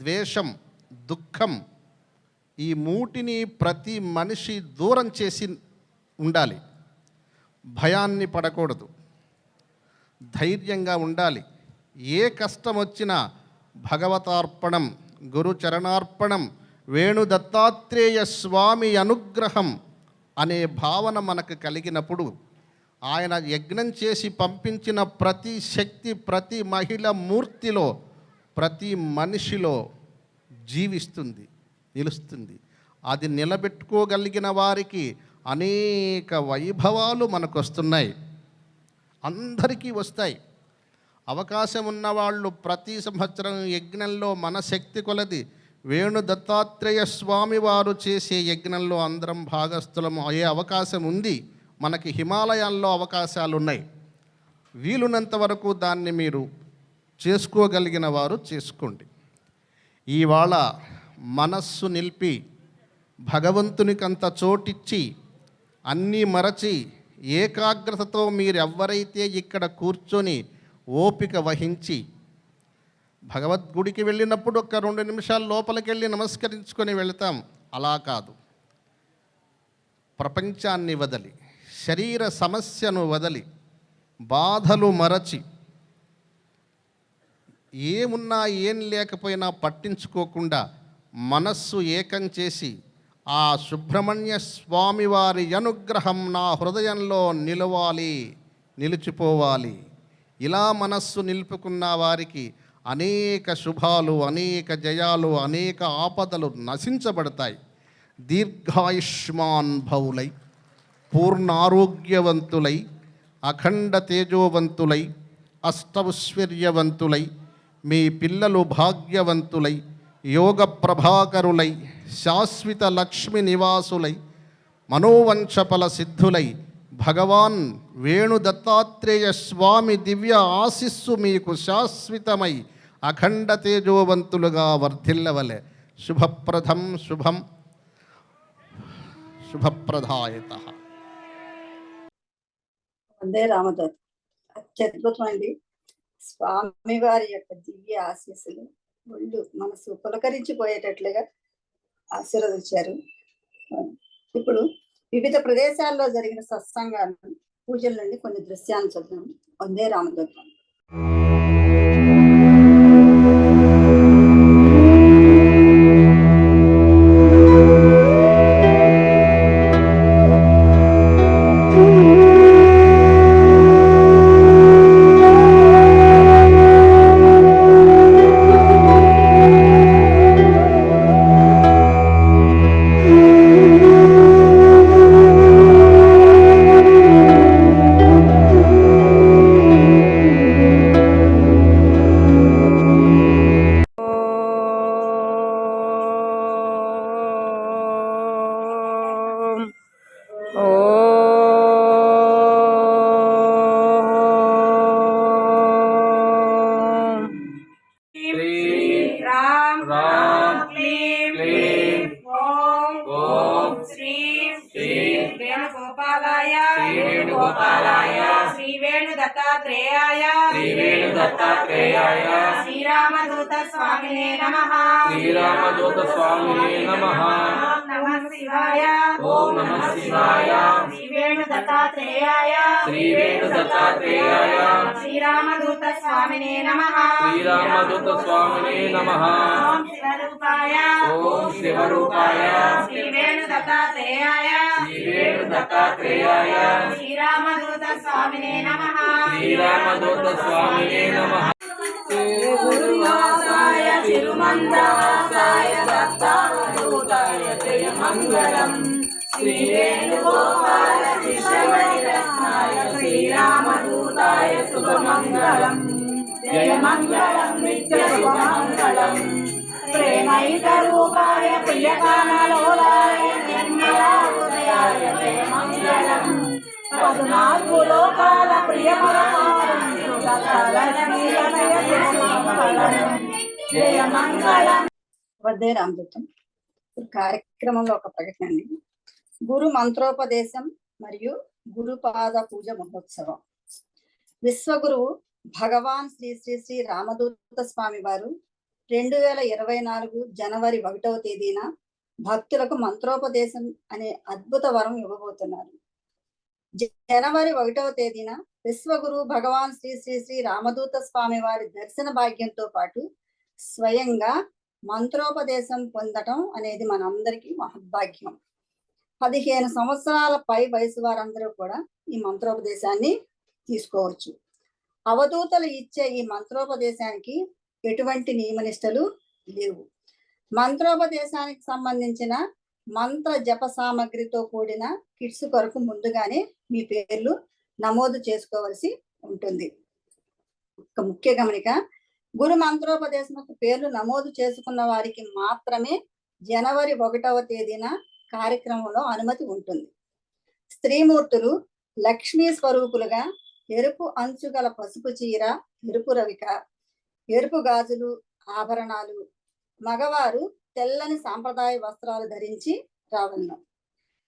ద్వేషం, దుఃఖం, ఈ మూటిని ప్రతి మనిషి దూరం చేసి ఉండాలి. భయాన్ని పడకూడదు, ధైర్యంగా ఉండాలి. ఏ కష్టం వచ్చినా భగవతార్పణం, గురు చరణార్పణం, వేణు దత్తాత్రేయ స్వామి అనుగ్రహం అనే భావన మనకు కలిగినప్పుడు ఆయన యజ్ఞం చేసి పంపించిన ప్రతి శక్తి ప్రతి మహిళ మూర్తిలో ప్రతి మనిషిలో జీవిస్తుంది, నిలుస్తుంది. అది నిలబెట్టుకోగలిగిన వారికి అనేక వైభవాలు మనకు వస్తున్నాయి, అందరికీ వస్తాయి. అవకాశం ఉన్నవాళ్ళు ప్రతి సంవత్సరం యజ్ఞంలో మన శక్తి కొలది వేణు దత్తాత్రేయ స్వామి వారు చేసే యజ్ఞంలో అందరం భాగస్థులం అయ్యే అవకాశం ఉంది. మనకి హిమాలయాల్లో అవకాశాలు ఉన్నాయి. వీలున్నంత వరకు దాన్ని మీరు చేసుకోగలిగిన వారు చేసుకోండి. ఇవాళ మనస్సు నిలిపి భగవంతునికి అంత చోటిచ్చి అన్నీ మరచి ఏకాగ్రతతో మీరెవ్వరైతే ఇక్కడ కూర్చొని ఓపిక వహించి భగవద్గుడికి వెళ్ళినప్పుడు ఒక 2 నిమిషాలు లోపలికి వెళ్ళి నమస్కరించుకొని వెళతాం. అలా కాదు, ప్రపంచాన్ని వదలి శరీర సమస్యను వదలి బాధలు మరచి ఏమున్నా ఏం లేకపోయినా పట్టించుకోకుండా మనస్సు ఏకం చేసి ఆ సుబ్రహ్మణ్య స్వామి వారి అనుగ్రహం నా హృదయంలో నిలవాలి, నిలిచిపోవాలి. ఇలా మనస్సు నిలుపుకున్న వారికి అనేక శుభాలు, అనేక జయాలు, అనేక ఆపదలు నశించబడతాయి. దీర్ఘాయుష్మాన్ భవులై, పూర్ణారోగ్యవంతులై, అఖండ తేజోవంతులై, అష్టైశ్వర్యవంతులై, మీ పిల్లలు భాగ్యవంతులై, యోగ ప్రభాకరులై, శాశ్వత లక్ష్మి నివాసులై, మనోవంశఫల సిద్ధులై, భగవాన్ వేణు దత్తాత్రేయ స్వామి దివ్య ఆశిస్సు మీకు శాశ్వతమై అఖండ తేజోవంతులుగా వర్ధిల్లవలె. శుభప్రదం శుభం శుభప్రదాయతః. వందే రామదూత. అత్యద్భుతమండి. స్వామివారి యొక్క దివ్య ఆశీస్సులు ఒళ్ళు మనసు పులకరించిపోయేటట్లుగా ఆశీర్వదించారు. ఇప్పుడు వివిధ ప్రదేశాల్లో జరిగిన సత్సంగాలు, పూజల నుండి కొన్ని దృశ్యాలను చూద్దాం. వందే రామదూత. శ్రీ వేణు దత్తాత్రేయాయ శ్రీరామదూత స్వామినే నమః. శ్రీరామదూత స్వామినే నమః. ఓం నమః శివాయ. ఓం నమః శివాయ. శ్రీ వేణు దత్తాత్రేయాయ శ్రీరామదూత స్వామినే నమః. శ్రీరామదూత స్వామినే నమః. ఓం శివరూపాయ. ఓం శివరూపాయ. శ్రీ వేణు దత్తాత్రేయాయ శ్రీరామదూత స్వామినే నమః. శ్రీరామదూత స్వామినే నమః. గురువాసాయ తిరుమందవాసాయ దత్తావధూతాయ జయ మంగళం. శ్రీ వేణుగోపాల కృష్ణమణి రత్నాయ శ్రీరామదూతాయ శుభమంగళం. జయ మంగళం నిత్య శుభమంగళం. ప్రేమైక రూపాయ ప్రియకానలోలాయ నిర్మలాయ జయ మంగళం. 14 లోకాల ప్రియమరమారం జయ మంగళం. వందే రామదూతం. ఈ కార్యక్రమంలో ఒక ప్రకటన అండి. గురు మంత్రోపదేశం మరియు గురుపాద పూజ మహోత్సవం. విశ్వగురువు భగవాన్ శ్రీ శ్రీ శ్రీ రామదూత స్వామి వారు 2024 జనవరి 1వ తేదీన భక్తులకు మంత్రోపదేశం అనే అద్భుత వరం ఇవ్వబోతున్నారు. జనవరి 1వ తేదీన విశ్వగురు భగవాన్ శ్రీ శ్రీ శ్రీ రామదూత స్వామి వారి దర్శన భాగ్యంతో పాటు స్వయంగా మంత్రోపదేశం పొందటం అనేది మనందరికీ మహద్భాగ్యం. 15 సంవత్సరాల పై వయసు వారందరూ కూడా ఈ మంత్రోపదేశాన్ని తీసుకోవచ్చు. అవధూతలు ఇచ్చే ఈ మంత్రోపదేశానికి ఎటువంటి నియమనిష్టలు లేవు. మంత్రోపదేశానికి సంబంధించిన మంత్ర జప సామగ్రితో కూడిన కిట్స్ కొరకు ముందుగానే మీ పేర్లు నమోదు చేసుకోవాల్సి ఉంటుంది. ఒక ముఖ్య గమనిక, గురు మంత్రోపదేశంకు పేర్లు నమోదు చేసుకున్న వారికి మాత్రమే జనవరి 1వ తేదీన కార్యక్రమంలో అనుమతి ఉంటుంది. స్త్రీమూర్తులు లక్ష్మీ స్వరూపులుగా ఎరుపు అంచుగల పసుపు చీర, ఎరుపు రవిక, ఎరుపు గాజులు, ఆభరణాలు, మగవారు తెల్లని సాంప్రదాయ వస్త్రాలు ధరించి రావలను.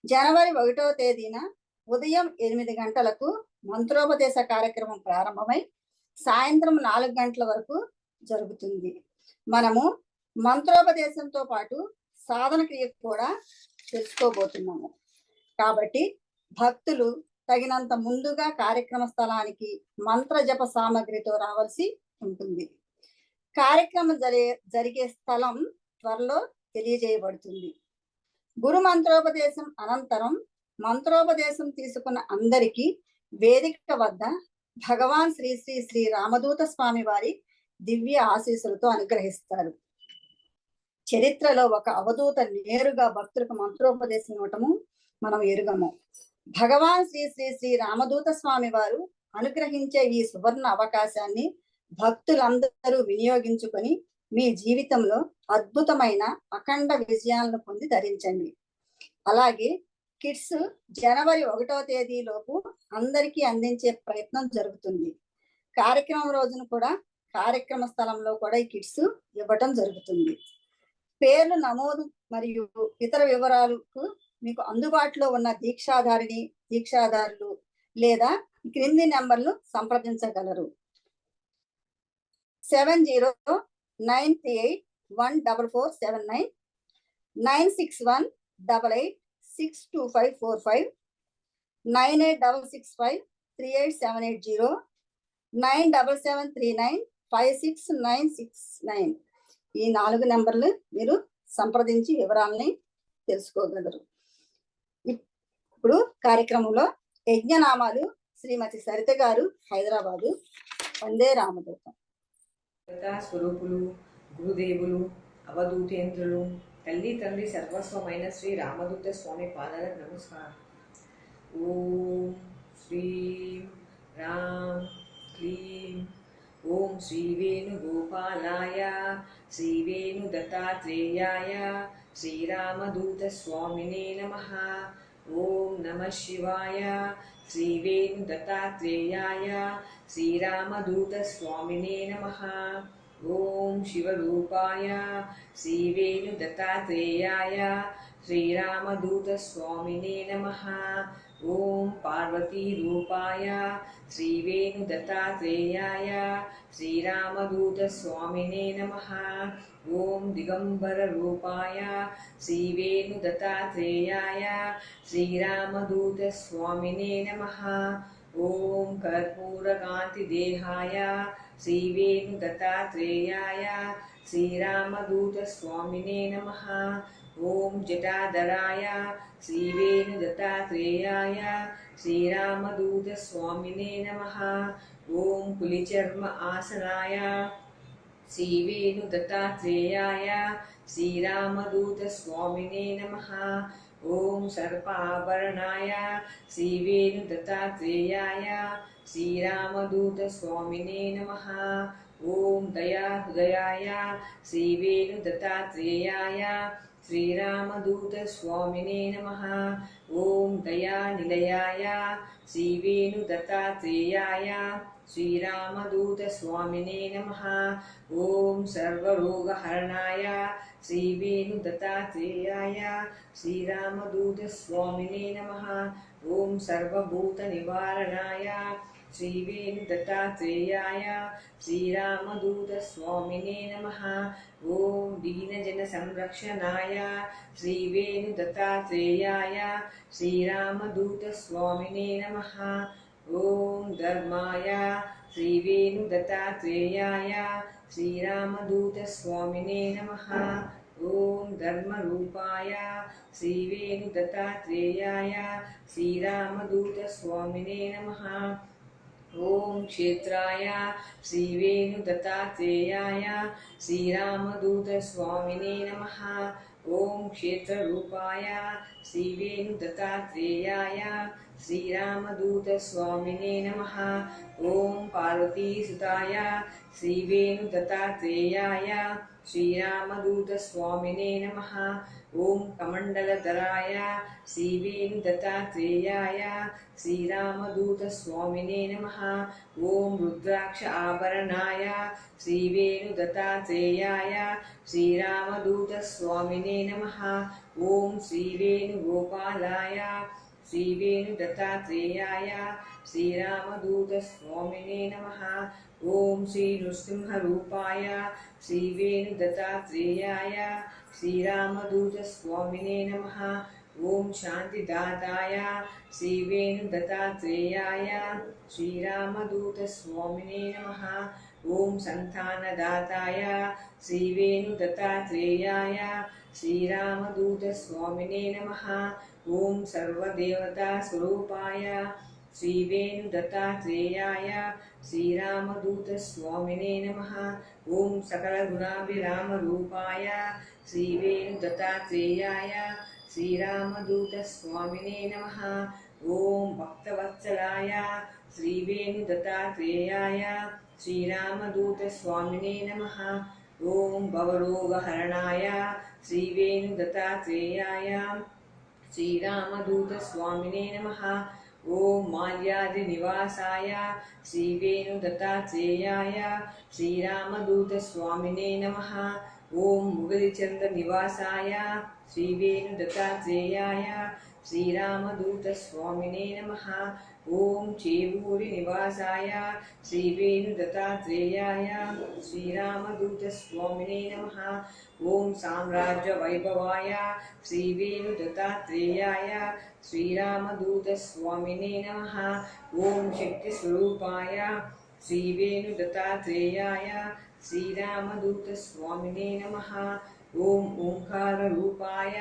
జనవరి 1వ తేదీన ఉదయం 8 గంటలకు మంత్రోపదేశ కార్యక్రమం ప్రారంభమై సాయంత్రం 4 గంటల వరకు జరుగుతుంది. మనము మంత్రోపదేశంతో పాటు సాధన క్రియ కూడా తెలుసుకోబోతున్నాము. కాబట్టి భక్తులు తగినంత ముందుగా కార్యక్రమ స్థలానికి మంత్ర జప సామగ్రితో రావాల్సి ఉంటుంది. కార్యక్రమం జరిగే స్థలం త్వరలో తెలియజేయబడుతుంది. గురు మంత్రోపదేశం అనంతరం మంత్రోపదేశం తీసుకున్న అందరికీ వేదిక వద్ద భగవాన్ శ్రీ శ్రీ శ్రీ రామదూత స్వామి వారి దివ్య ఆశీస్సులతో అనుగ్రహిస్తారు. చరిత్రలో ఒక అవధూత నేరుగా భక్తులకు మంత్రోపదేశం ఇవ్వటము మనం ఎరుగము. భగవాన్ శ్రీ శ్రీ శ్రీ రామదూత స్వామి వారు అనుగ్రహించే ఈ సువర్ణ అవకాశాన్ని భక్తులందరూ వినియోగించుకొని మీ జీవితంలో అద్భుతమైన అఖండ విజయాలను పొంది ధరించండి. అలాగే కిట్స్ జనవరి 1వ తేదీలోపు అందరికీ అందించే ప్రయత్నం జరుగుతుంది. కార్యక్రమం రోజున కూడా కార్యక్రమ స్థలంలో కూడా ఈ కిట్స్ ఇవ్వటం జరుగుతుంది. పేర్లు నమోదు మరియు ఇతర వివరాలకు మీకు అందుబాటులో ఉన్న దీక్షాదారులు లేదా క్రింది నెంబర్లు సంప్రదించగలరు. 7093814479, 9618862545, 9866538780, 977395669. ఈ 4 నెంబర్లు మీరు సంప్రదించి వివరాలని తెలుసుకోగలరు. ఇప్పుడు కార్యక్రమంలో యజ్ఞనామాలు శ్రీమతి సరిత గారు, హైదరాబాదు. వందే రామదూతం. స్వరూపులు, గురుదేవులు, అవధూతేంద్రులు, తల్లి తండ్రి సర్వస్వమైన శ్రీ రామదూత స్వామి పాదాలకు నమస్కారం. ఓం శ్రీ రామ్ క్లీం ఓం శ్రీ వేణుగోపాలాయ శ్రీ వేణుదత్తాత్రేయాయ శ్రీరామదూత స్వామినే నమః. ఓం నమః శివాయ శ్రీ వేణుదత్తాత్రేయాయ శ్రీరామదూత స్వామినే నమః. ఓం శివరూపాయ శ్రీ వేణుదత్తాత్రేయాయ శ్రీరామదూత స్వామినే నమః. ఓం పార్వతీరూపాయ శ్రీ వేణుదత్తాత్రేయాయ శ్రీరామదూత స్వామినే నమః. ఓం దిగంబర రూపాయ శ్రీ వేణుదత్తాత్రేయాయ శ్రీరామదూత స్వామినే నమః. ఓం కర్పూరకాంతి దేహాయ శ్రీ వేణుదత్తాత్రేయాయ శ్రీరామదూత స్వామినే నమః. ఓం జటాధరాయ శ్రీ వేణుదత్తాత్రేయాయ శ్రీరామదూత స్వామినే నమః. ఓం పులిచర్మ ఆసనాయ శ్రీ వేణుదత్తాత్రేయాయ శ్రీరామదూత స్వామినే నమః. ఓం సర్పాభరణాయ శ్రీ వేణుదత్తాత్రేయాయ శ్రీరామదూత స్వామినే నమః. ఓం దయాహృదయాయ శ్రీ వేణుదత్తాత్రేయాయ శ్రీరామదూత స్వామినే నమః. ఓం దయానిలయాయ శ్రీ వేణుదత్తాత్రేయాయ శ్రీరామదూత స్వామినే నమః. ఓం సర్వరోగహరణాయ శ్రీ వేణుదత్తాత్రేయాయ శ్రీరామదూత స్వామినే నమః. ఓం సర్వభూత నివారణాయ శ్రీ వేణుదత్తాత్రేయాయ శ్రీరామదూత స్వామినే నమః. ఓం దీనజన సంరక్షణాయ శ్రీ వేణుదత్తాత్రేయాయ శ్రీరామదూత స్వామినే నమః. ఓం ధర్మాయ శ్రీవేణుదత్తాత్రేయాయ శ్రీరామదూతస్వామినే నమః. ఓం ధర్మరూపాయ శ్రీవేణుదత్తాత్రేయాయ శ్రీరామదూతస్వామినే నమః. ఓం క్షేత్రాయ శ్రీవేణుదత్తాత్రేయాయ శ్రీరామదూతస్వామినే నమః. ఓం క్షేత్రరూపాయ శ్రీవేణుదత్తాత్రేయాయ శ్రీరామదూతస్వామినే నమః. ఓం పార్వతీసుతాయ శ్రీవేణుదత్తాత్రేయాయ శ్రీరామదూతస్వామినే నమః. ఓం కమండలధరాయ శ్రీవేణుదత్తాత్రేయాయ శ్రీరామదూతస్వామినే నమః. ఓం రుద్రాక్ష ఆభరణాయ శ్రీవేణుదత్తాత్రేయాయ శ్రీరామదూతస్వామినే నమః. ఓం శ్రీవేణుగోపాలాయ శ్రీవేణుదత్తాత్రేయాయ శ్రీరామదూతస్వామినే నమః. ఓం శ్రీ నృసింహరూపాయ శ్రీవేణుదత్తాత్రేయాయ శ్రీరామదూతస్వామినే నమః. ఓం శాంతిదాతాయ శ్రీవేణుదత్తాత్రేయాయ శ్రీరామదూతస్వామినే నమః. ఓం సంతానదాతాయ శ్రీవేణుదత్తాత్రేయాయ శ్రీరామదూతస్వామినే నమః. ఓం సర్వదేవతా స్వరూపాయ శ్రీవేణుదత్తాత్రేయాయ శ్రీరామదూతస్వామినే నమః. ఓం సకలగుణాభిరామరూపాయ శ్రీవేణుదత్తాత్రేయాయ శ్రీరామదూతస్వామినే నమః. ఓం భక్తవత్సలాయ శ్రీవేణుదత్తాత్రేయాయ శ్రీరామదూతస్వామినే నమః. ఓం భవరోగహరణాయ శ్రీవేణుదత్తాత్రేయాయ శ్రీరామదూతస్వామినే నమః. ఓం మాల్యాద్రినివాసాయ శ్రీవేణుదత్తాత్రేయాయ శ్రీరామదూతస్వామినే నమః. ఓం ముగలిచంద్రనివాసాయ శ్రీవేణుదత్తాత్రేయాయ శ్రీరామదూతస్వామినే నమః. ఓం చేవూరి నివాసాయ శ్రీవేణుదత్తాత్రేయాయ శ్రీరామదూతస్వామినే నమః. ఓం సామ్రాజ్య వైభవాయ శ్రీవేణుదత్తాత్రేయాయ శ్రీరామదూతస్వామినే నమః. ఓం శక్తి స్వరూపాయ శ్రీవేణుదత్తాత్రేయాయ శ్రీరామదూతస్వామినే నమః. ఓం ఓంకార రూపాయ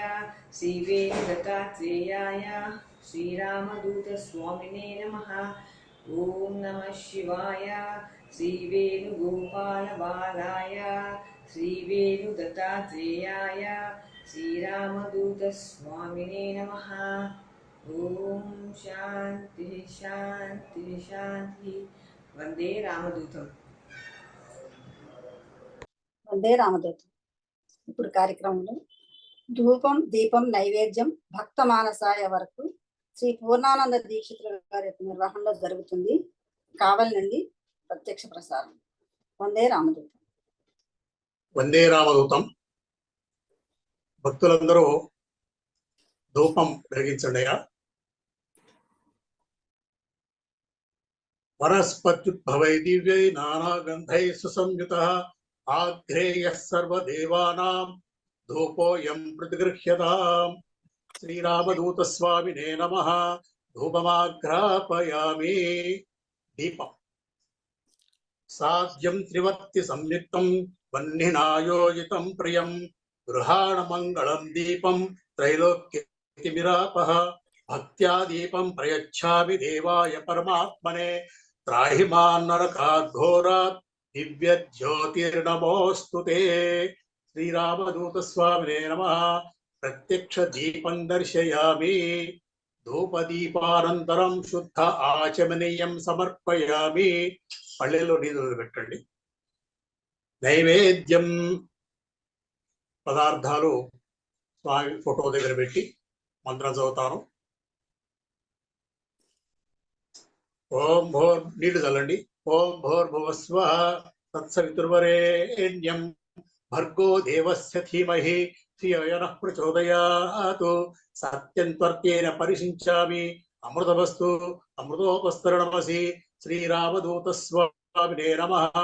శ్రీవేణుదత్తాత్రేయాయ శ్రీరామదూతస్వామినే నమః. ఓం నమః శివాయ శ్రీవేణుగోపాలబాలాయ శ్రీవేణుదత్తాత్రేయాయ శ్రీరామదూతస్వామినే నమః. ఓం శాంతి శాంతి శాంతి. వందే రామదూతం. వందే రామదూతం. ఇప్పుడు కార్యక్రమంలో ధూపం దీపం నైవేద్యం భక్త మానసాయ వరకు శ్రీ పూర్ణానంద దీక్షితుల గారి యొక్క నిర్వహణలో జరుగుతుంది. కావలి నుండి ప్రత్యక్ష ప్రసారం. వందే రామదూతం. వందే రామదూతం. భక్తులందరూ ధూపం వెలిగించండి. వనస్పత్యుద్భవై దివ్యై నానాగంధై సుసంయుతః ఆగ్రేయః సర్వదేవానాం ధూపోయం ప్రతిగృహ్యతాం. శ్రీరామదూతస్వామినే నమః. ధూపమాఘ్రాపయామి. దీపం సాధ్యం త్రివర్తి సంయుక్తం వహ్నినాయోజితం ప్రియం గృహాణ మంగళం దీపం త్రైలోక్యతిమిరాపః. భక్త్యా దీపం ప్రయచ్ఛామి దేవాయ పరమాత్మనే త్రాహి మాం నరకాఘోరాత్ దివ్య జ్యోతిర్నమోస్తుతే. శ్రీరామదూతస్వామినే నమః. ప్రత్యక్ష దీపం దర్శయామి. ధూపదీపానంతరం శుద్ధ ఆచమనీయం సమర్పయామి. పళ్ళెల్లో నీళ్ళు పెట్టండి. నైవేద్యం పదార్థాలు స్వామి ఫోటో దగ్గర పెట్టి మంత్రం చదువుతాను. ఓం భోర్ నీళ్లు చల్లండి. ఓం భోర్భువస్వః తత్సవితుర్వరేణ్యం భర్గో దేవస్య ధీమహి ధియో యనః ప్రచోదయాత్. సత్యం త్వర్తేన పరిశించామి అమృతవస్తు అమృతోపస్తరణమసి. శ్రీరామదూతస్వామినే నమః.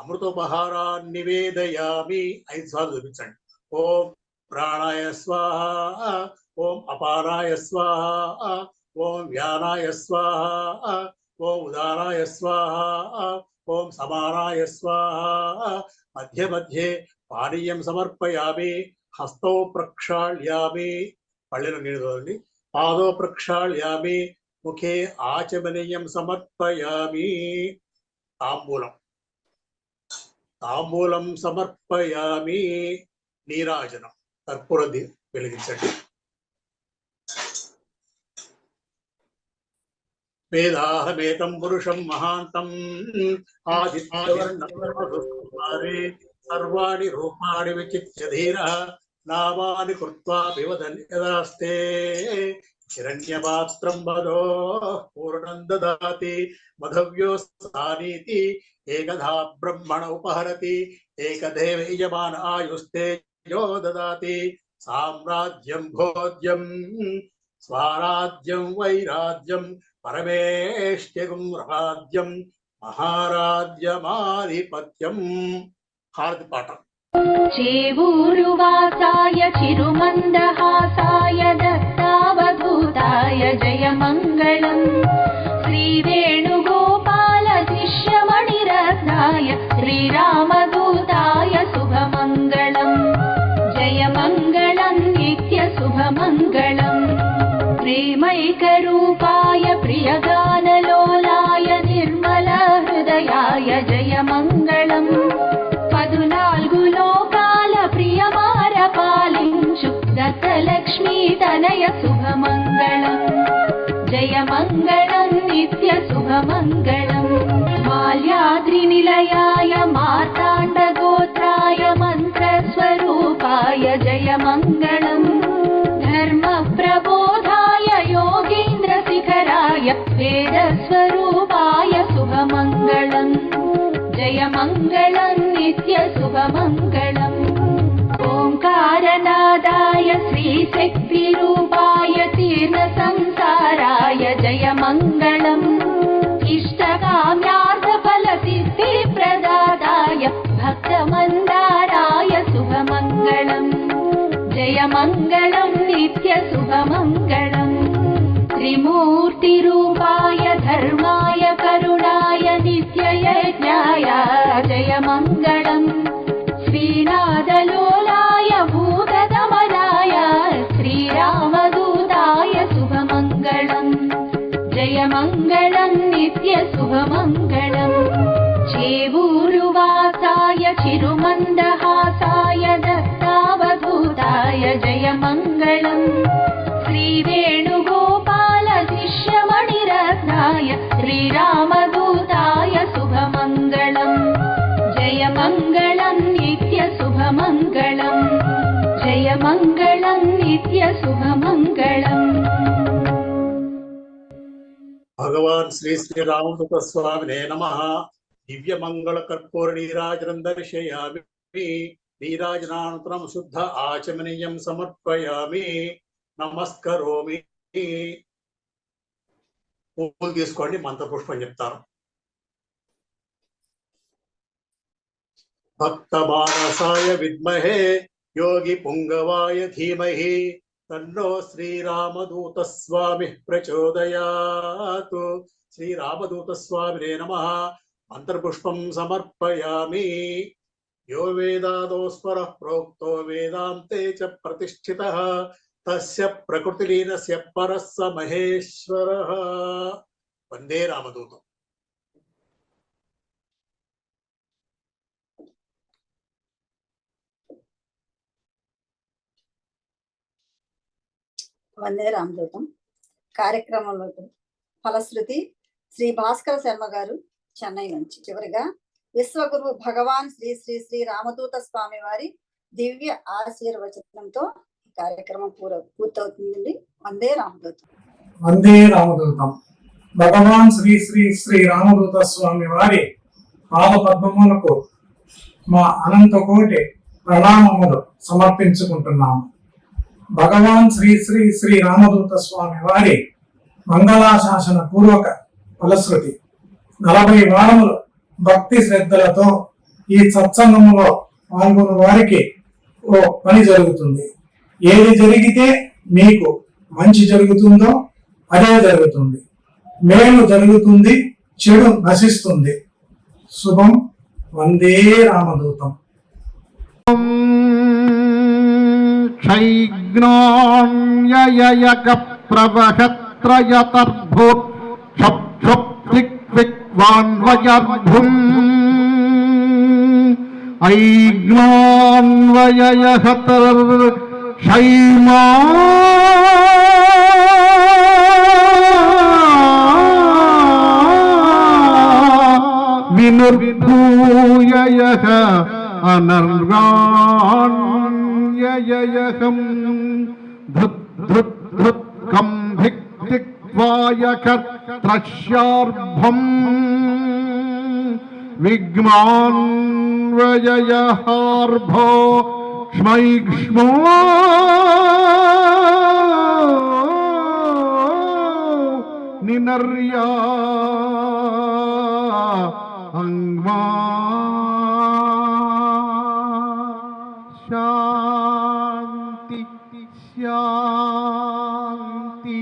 అమృతోపహారాన్ని నివేదయామి. 5 సార్లు చూపించండి. ఓం ప్రాణాయ స్వాహ. ఓం అపానాయ స్వాహ. ఓం వ్యానాయ స్వాహ. ఓం ఉదారాయ స్వాహ, ఓం సమానాయ స్వాహ. మధ్య మధ్యే పానీయం సమర్పయామి, హస్తో ప్రక్షాళ్యామి, పళ్ళెను నీళ్ళు, పాదో ప్రక్షాళ్యామి, ముఖే ఆచమనీయం సమర్పయామి. తాంబూలం సమర్పయామి. నీరాజనం, కర్పూరది వెలిగించండి. వేదాహమేతం పురుషం మహాంతం ఆదిత్యవర్ణం సర్వాణి రూపాణి విచిత్య ధీరః నామాని కృత్వా వివదన్ యదాస్తే హిరణ్యపాత్రం వదో పూర్ణం దదాతి మధవ్యోస్తానీతి ఏకధా బ్రహ్మణ ఉపహరతి ఏకదేవ యజమాన ఆయుస్తేజో దదాతి సామ్రాజ్యం భోజ్యం స్వరాజ్యం వైరాజ్యం పరమేష్ట్యగం రాజ్యం మహారాజ్యమాధిపత్యం. హారతి పాఠం. చేవూరువాసాయ చిరుమందహాసాయ దత్తావధూతాయ జయమంగళం. శ్రీవేణుగోపాల శిష్యమణిరత్నాయ శ్రీరామదూతాయ శుభమంగళం. జయమంగళం నిత్య శుభమంగళం. ప్రేమైకరూపాయ ప్రియగానలోలాయ నిర్మల హృదయాయ జయమంగళం. 14 లోకాల ప్రియమార పాలించు దత్తలక్ష్మీ తనయ శుభమంగళం. జయమంగళం నిత్య శుభమంగళం. మాల్యాద్రి నిలయాయ మార్తాండ గోత్రాయ మంత్రస్వరూపాయ జయమంగళం. ధర్మ ప్రబోధాయ యోగీంద్ర శిఖరాయ వేదస్వరూపాయ శుభమంగళం. జయమంగళం నిత్య శుభమంగళం. ఓంకారనాదాయ శ్రీశక్తి రూపాయ తీర్ణ సంసారాయ జయమంగళం. ఇష్టకామ్యార్థ ఫల సిద్ధి ప్రదాతాయ భక్తమందారాయ శుభమంగళం. జయమంగళం నిత్య శుభమంగళం. త్రిమూర్తి రూపాయ ధర్మాయ కరుణాయ నిత్యయజ్ఞాయ జయమంగళం. శ్రీనాథలోలాయ భూతదమనాయ శ్రీరామదూతాయ శుభమంగళం. జయమంగళం నిత్య శుభమంగళం. చేవూరువాసాయ చిరుమందహాసాయ దత్తావధూతాయ జయమంగళం. శ్రీవేణుగోపాల శిష్యమణిరత్నాయ శ్రీరామదూతాయ శుభమంగళం. జయమంగళం నిత్య శుభమంగళం. జయమంగళం నిత్య శుభమంగళం. భగవాన్ శ్రీ శ్రీ రామదూత స్వామినే నమః. దివ్య మంగళ కర్పూర నీరాజనం దర్శయామి. నీరాజనానంతరం శుద్ధ ఆచమనీయం సమర్పయామి. నమస్కరోమి. పూలు తీసుకోండి, మంత్రపుష్పం చెప్తారు. భక్త మానసాయ విద్మహే యోగి పుంగవాయ ధీమహి తన్నో శ్రీరామదూత స్వామి ప్రచోదయాత్. శ్రీరామదూత స్వామినే నమః. మంత్రపుష్పం సమర్పయామి. యో వేదాదో స్వరః ప్రోక్తో వేదాంతే చ ప్రతిష్ఠితః తస్య ప్రకృతిలీనస్య పరస్స మహేశ్వరః. వందే రామదూతం. వందే రామదూతం కార్యక్రమంలో ఫలశ్రుతి శ్రీ భాస్కర శర్మ గారు, చెన్నై నుంచి. చివరిగా విశ్వగురు భగవాన్ శ్రీ శ్రీ శ్రీ రామదూత స్వామి వారి దివ్య ఆశీర్వచనంతో ఈ కార్యక్రమం పూర్తవుతుందండి. వందే రామదూతం. వందే రామదూతం. భగవాన్ శ్రీ శ్రీ శ్రీ రామదూత స్వామి వారి పాద పద్మములకు మా అనంత కోటి ప్రణామములు సమర్పించుకుంటున్నాము. భగవాన్ శ్రీ శ్రీ శ్రీ రామదూత స్వామి వారి మంగళాశాసన పూర్వక ఫలశ్రుతి 40 వారములు భక్తి శ్రద్ధలతో ఈ సత్సంగములో పాల్గొన్న వారికి ఓ పని జరుగుతుంది. ఏది జరిగితే మీకు మంచి జరుగుతుందో అదే జరుగుతుంది. మేలు జరుగుతుంది, చెడు నశిస్తుంది. శుభం. వందే రామదూతం. క్షైజ్ఞాన్యయక ప్రవహత్రయతర్భూత్ క్షప్క్షప్తిక్విక్వాన్వయర్భుం ఐజ్ఞాన్వయహతర్ క్షైమా వినుర్భూయయః అనర్గాణ్యయహం ధృత్ ధృత్ ధృత్ కం ధిక్ త్రశ్యార్భం విగ్మాన్వయహార్భో క్ష్మైక్ష్మో నినర్యా అంగ్మా శాంతి శాంతి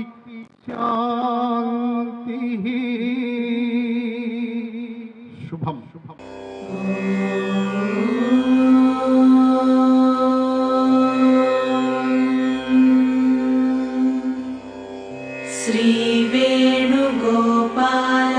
శాంతి. శుభం. శ్రీ వేణుగోపాల